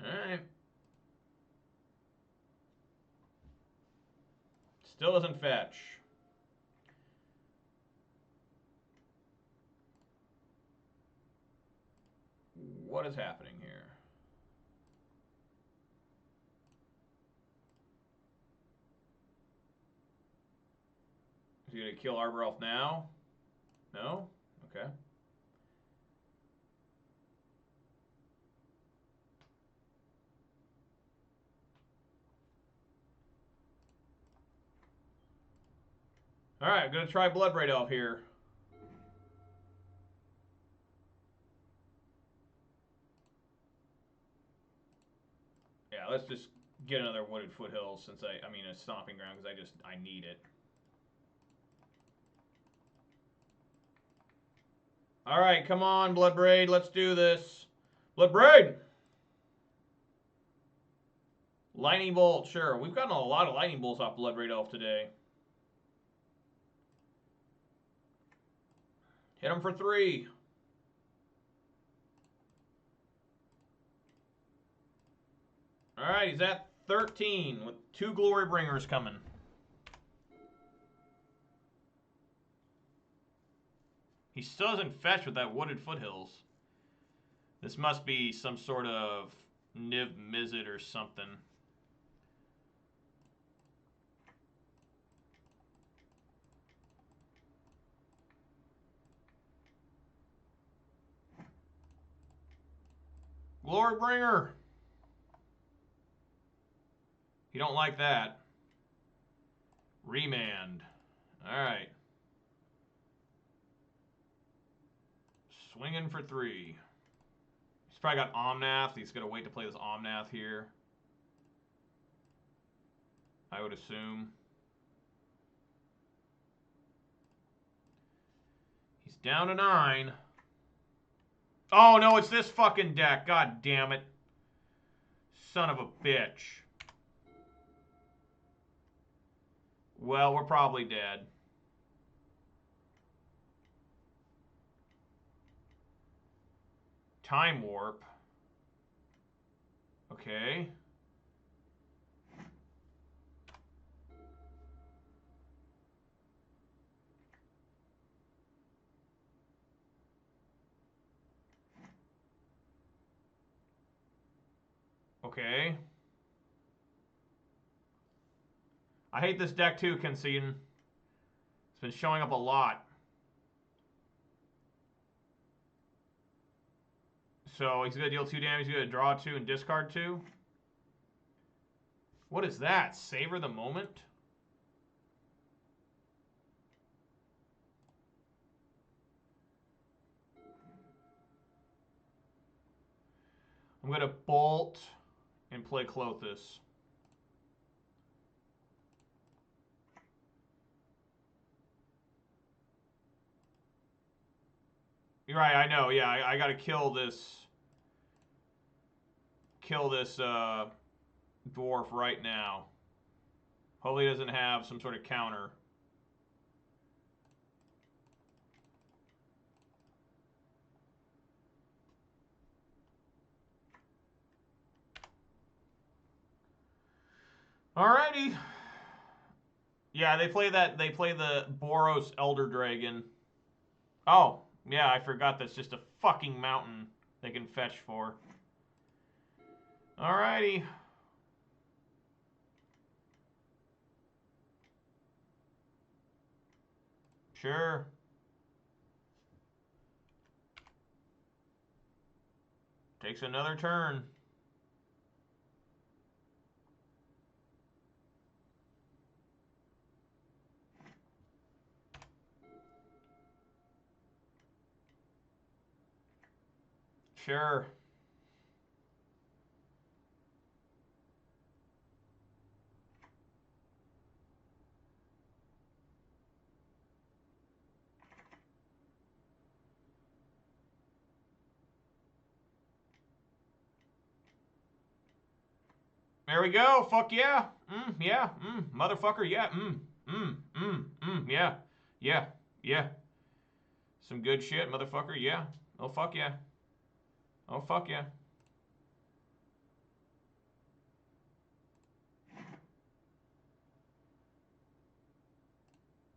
All right. Still doesn't fetch. What is happening here? Is he going to kill Arbor Elf now? No? Okay. Alright, I'm going to try Bloodbraid Elf here. Yeah, let's just get another Wooded Foothills since I mean a Stomping Ground because I need it. Alright, come on, Bloodbraid, let's do this. Bloodbraid! Lightning Bolt, sure. We've gotten a lot of Lightning Bolts off Bloodbraid Elf today. Hit him for 3. Alright, he's at 13 with 2 Glory Bringers coming. He still doesn't fetch with that Wooded Foothills. This must be some sort of Niv Mizzet or something. Glory Bringer! You don't like that. Remand. Alright. Swinging for 3. He's probably got Omnath. He's going to wait to play this Omnath here. I would assume. He's down to 9. Oh, no, it's this fucking deck. God damn it. Son of a bitch. Well, we're probably dead. Time Warp. Okay. Okay. I hate this deck too, Conceding. It's been showing up a lot. So he's going to deal 2 damage, he's going to draw 2 and discard 2. What is that? Savor the moment? I'm going to bolt and play Klothys. You're right, I know. Yeah, I got to kill this dwarf right now. Hopefully he doesn't have some sort of counter. Alrighty. Yeah, they play the Boros Elder Dragon. Oh, yeah, I forgot that's just a fucking mountain they can fetch for. Alrighty. Sure. Takes another turn. Sure. There we go. Fuck yeah. Yeah. Motherfucker. Yeah. Yeah. Yeah. Yeah. Some good shit, motherfucker. Yeah. Oh, fuck yeah. Oh, fuck yeah.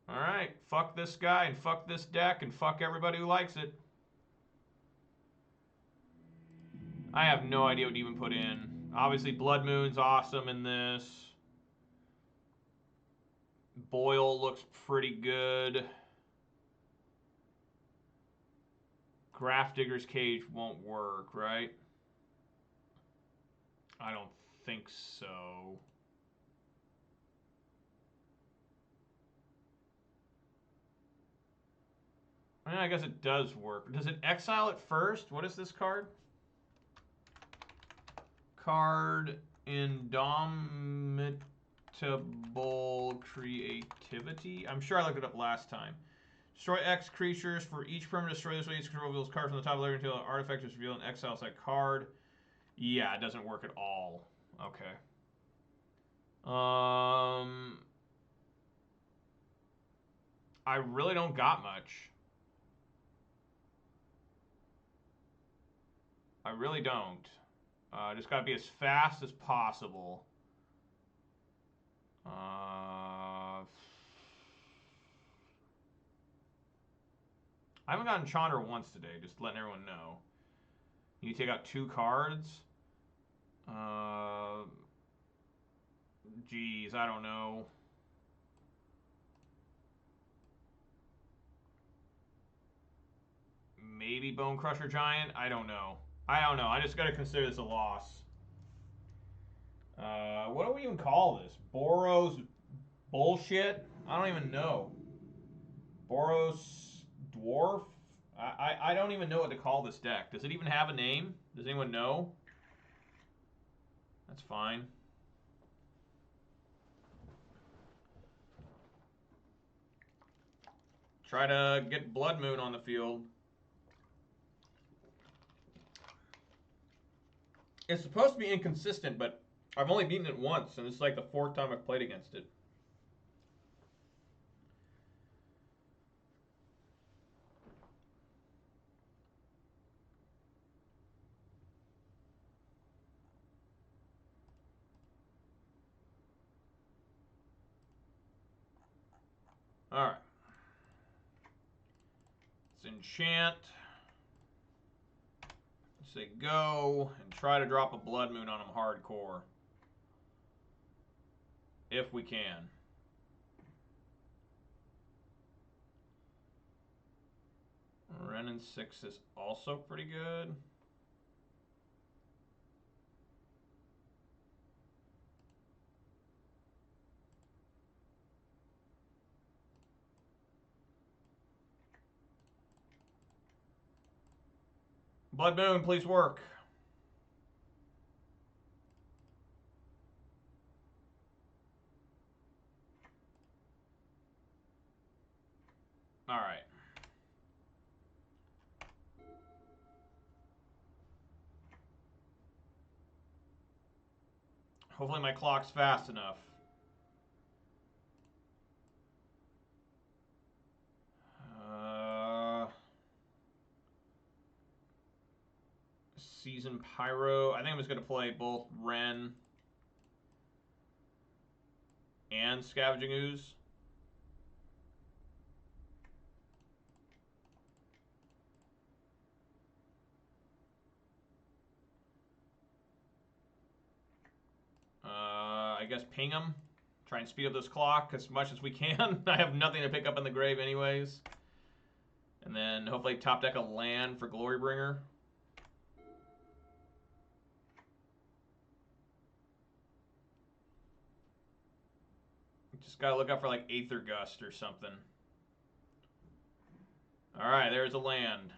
Alright. Fuck this guy and fuck this deck and fuck everybody who likes it. I have no idea what to even put in. Obviously, Blood Moon's awesome in this. Boil looks pretty good. Grafdigger's Cage won't work, right? I don't think so. I mean, I guess it does work. Does it exile it first? What is this card? Card Indomitable Creativity. I'm sure I looked it up last time. Destroy X creatures. For each permanent destroy this way, each control reveals cards from the top of the until an artifact is revealed and exiles that card. Yeah, it doesn't work at all. Okay. I really don't got much. I really don't. Just gotta be as fast as possible. I haven't gotten Chandra once today, just letting everyone know. You take out 2 cards. Geez, I don't know. Maybe Bone Crusher Giant? I don't know. I just gotta consider this a loss. What do we even call this? Boros bullshit? I don't even know. Boros Dwarf? I don't even know what to call this deck. Does it even have a name? Does anyone know? That's fine. Try to get Blood Moon on the field. It's supposed to be inconsistent, but I've only beaten it once, and it's like the 4th time I've played against it. Alright. Let's enchant. Say go, and try to drop a Blood Moon on him hardcore. If we can. Renin 6 is also pretty good. Blood Moon, please work. Alright. Hopefully my clock's fast enough. Season Pyro. I think I'm just going to play both Ren and Scavenging Ooze. I guess ping them. Try and speed up this clock as much as we can. I have nothing to pick up in the grave anyways. And then hopefully top deck a land for Glorybringer. Just gotta look out for like Aether Gust or something. Alright, there's a land.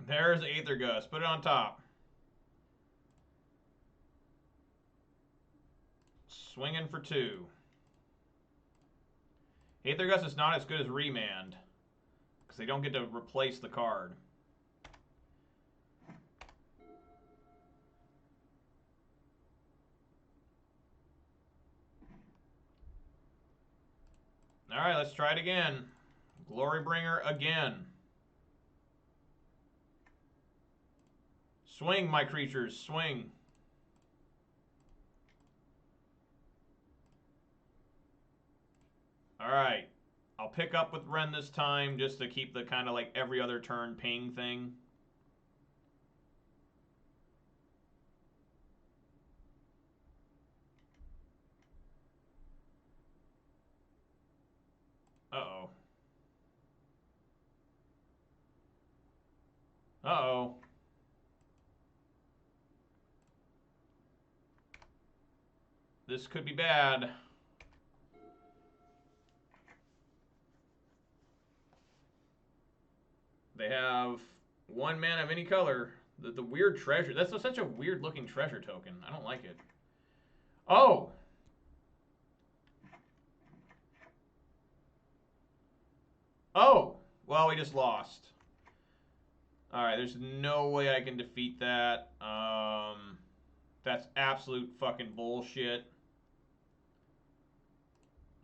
There's Aether Gust. Put it on top. Swinging for 2. Aether Gust is not as good as Remand. Because because they don't get to replace the card. All right, let's try it again. Glorybringer again. Swing, my creatures, swing. All right. I'll pick up with Ren this time just to keep the kind of like every other turn ping thing. Uh-oh. Uh-oh. This could be bad. They have 1 mana of any color. The weird treasure. That's such a weird looking treasure token. I don't like it. Oh! Oh! Well, we just lost. Alright, there's no way I can defeat that. That's absolute fucking bullshit.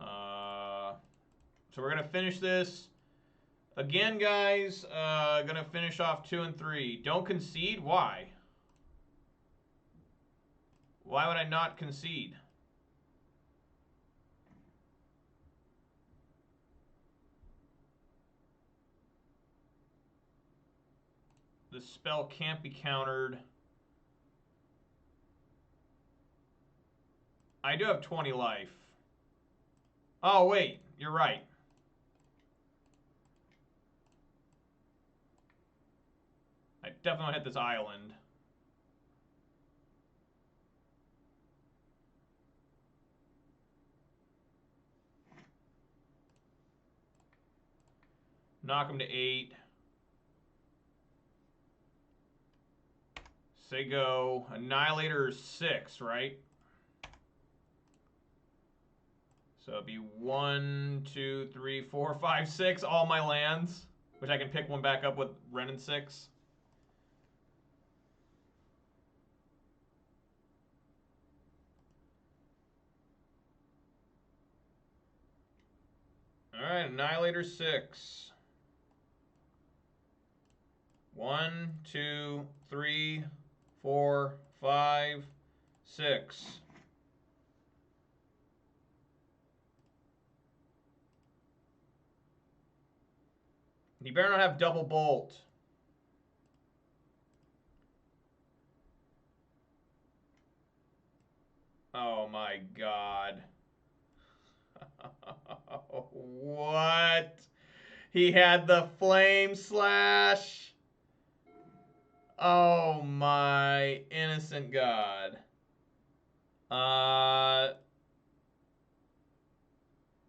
So we're going to finish this. Again, guys, going to finish off 2 and 3. Don't concede? Why? Why would I not concede? The spell can't be countered. I do have 20 life. Oh, wait. You're right. I definitely want to hit this island. Knock him to 8. Say go. Annihilator 6, right? So it'd be 1, 2, 3, 4, 5, 6. All my lands. Which I can pick one back up with Ren and 6. Alright, Annihilator 6. 1, 2, 3, 4, 5, 6. You better not have double bolt. Oh my god. What? He had the flame slash. Oh my innocent god.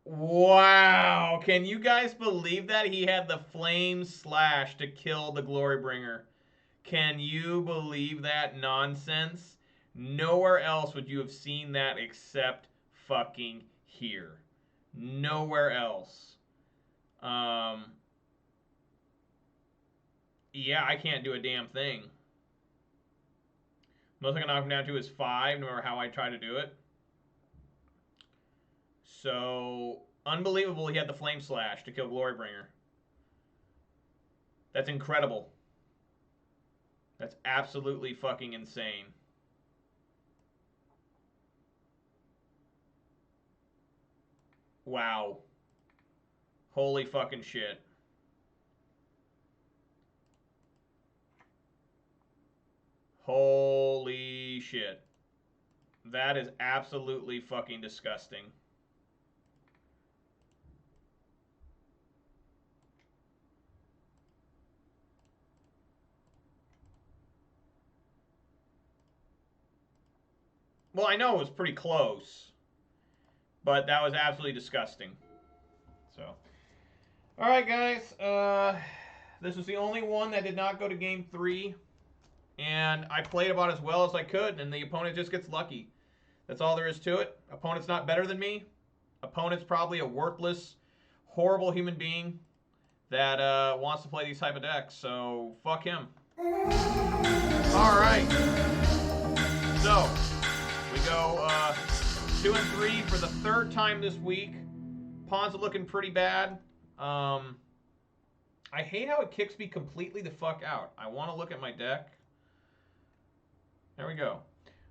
Wow. Can you guys believe that? He had the flame slash to kill the Glorybringer. Can you believe that nonsense? Nowhere else would you have seen that except fucking here. Nowhere else. Yeah, I can't do a damn thing. Most I can knock him down to is 5, no matter how I try to do it. So, unbelievable he had the Flame Slash to kill Glorybringer. That's incredible. That's absolutely fucking insane. Wow. Holy fucking shit. Holy shit. That is absolutely fucking disgusting. Well, I know it was pretty close, but that was absolutely disgusting. So, all right, guys. This was the only one that did not go to game 3, and I played about as well as I could, and the opponent just gets lucky. That's all there is to it. Opponent's not better than me. Opponent's probably a worthless, horrible human being that wants to play these type of decks. So fuck him. All right. So we go 2 and 3 for the 3rd time this week. Ponza looking pretty bad. I hate how it kicks me completely the fuck out. I want to look at my deck. There we go.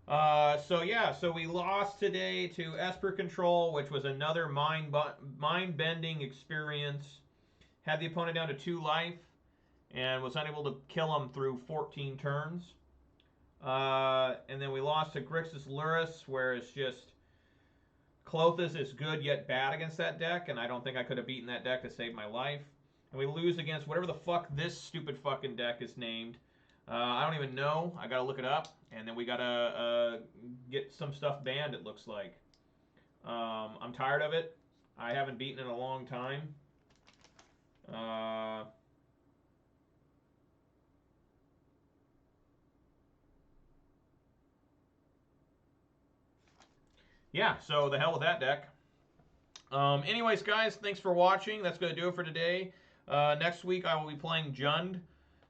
So we lost today to Esper Control, which was another mind-bending experience. Had the opponent down to 2 life and was unable to kill him through 14 turns. And then we lost to Grixis Luris, where it's just Clothis is good yet bad against that deck, and I don't think I could have beaten that deck to save my life. And we lose against whatever the fuck this stupid fucking deck is named. I don't even know. I gotta look it up. And then we gotta get some stuff banned, it looks like. I'm tired of it. I haven't beaten in a long time. Yeah, so the hell with that deck. Anyways, guys, thanks for watching. That's going to do it for today. Next week, I will be playing Jund,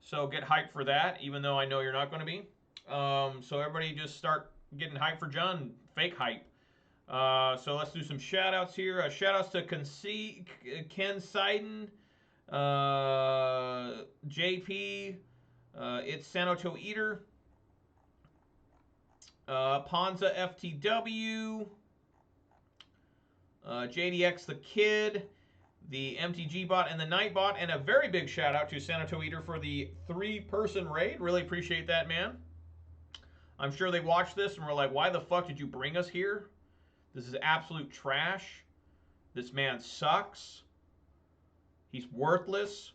so get hyped for that, even though I know you're not going to be. So everybody just start getting hyped for Jund. Fake hype. So let's do some shout-outs here. Shout-outs to Ken Seiden, JP, It's Sanoto Eater, Ponza FTW, JDX the Kid, the MTG bot, and the Night bot, and a very big shout out to Sanoto Eater for the 3-person raid. Really appreciate that, man. I'm sure they watched this and were like, why the fuck did you bring us here? This is absolute trash. This man sucks. He's worthless.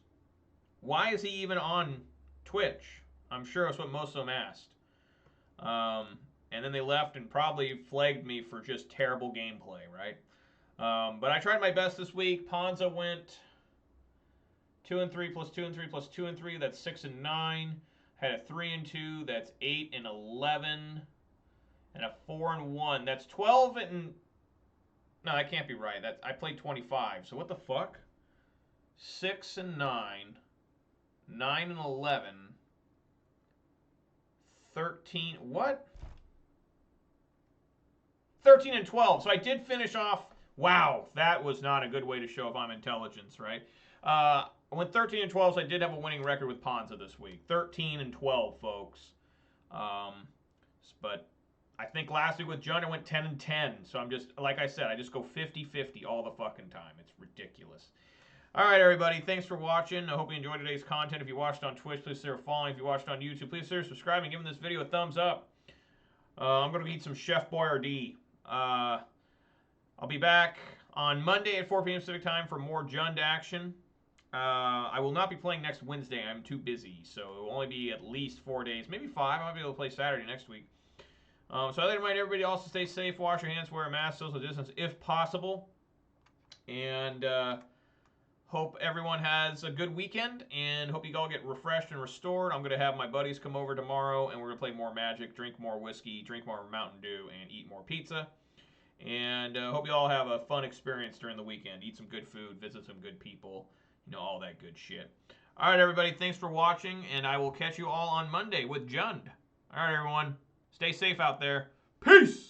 Why is he even on Twitch? I'm sure that's what most of them asked. And then they left and probably flagged me for just terrible gameplay, right? But I tried my best this week. Ponza went 2 and 3 plus 2 and 3 plus 2 and 3. That's 6 and 9. Had a 3 and 2. That's 8 and 11. And a 4 and 1. That's 12 and... No, that can't be right. I played 25. So what the fuck? 6 and 9. 9 and 11. 13... What? 13 and 12. So I did finish off. Wow, that was not a good way to show off my intelligence, right? I went 13 and 12, so I did have a winning record with Ponza this week. 13 and 12, folks. But I think last week with Jund, I went 10 and 10. So I'm just, like I said, I just go 50-50 all the fucking time. It's ridiculous. All right, everybody. Thanks for watching. I hope you enjoyed today's content. If you watched on Twitch, please consider following. If you watched on YouTube, please consider subscribing and giving this video a thumbs up. I'm going to eat some Chef Boyardee. I'll be back on Monday at 4 p.m. Pacific time for more Jund action. I will not be playing next Wednesday. I'm too busy, so it will only be at least 4 days, maybe 5. I might be able to play Saturday next week. So I'd like to remind everybody also to stay safe, wash your hands, wear a mask, social distance if possible. And hope everyone has a good weekend, and hope you all get refreshed and restored. I'm going to have my buddies come over tomorrow, and we're going to play more Magic, drink more whiskey, drink more Mountain Dew, and eat more pizza. And hope you all have a fun experience during the weekend. Eat some good food, visit some good people, you know, all that good shit. All right, everybody, thanks for watching, and I will catch you all on Monday with Jund. All right, everyone, stay safe out there. Peace!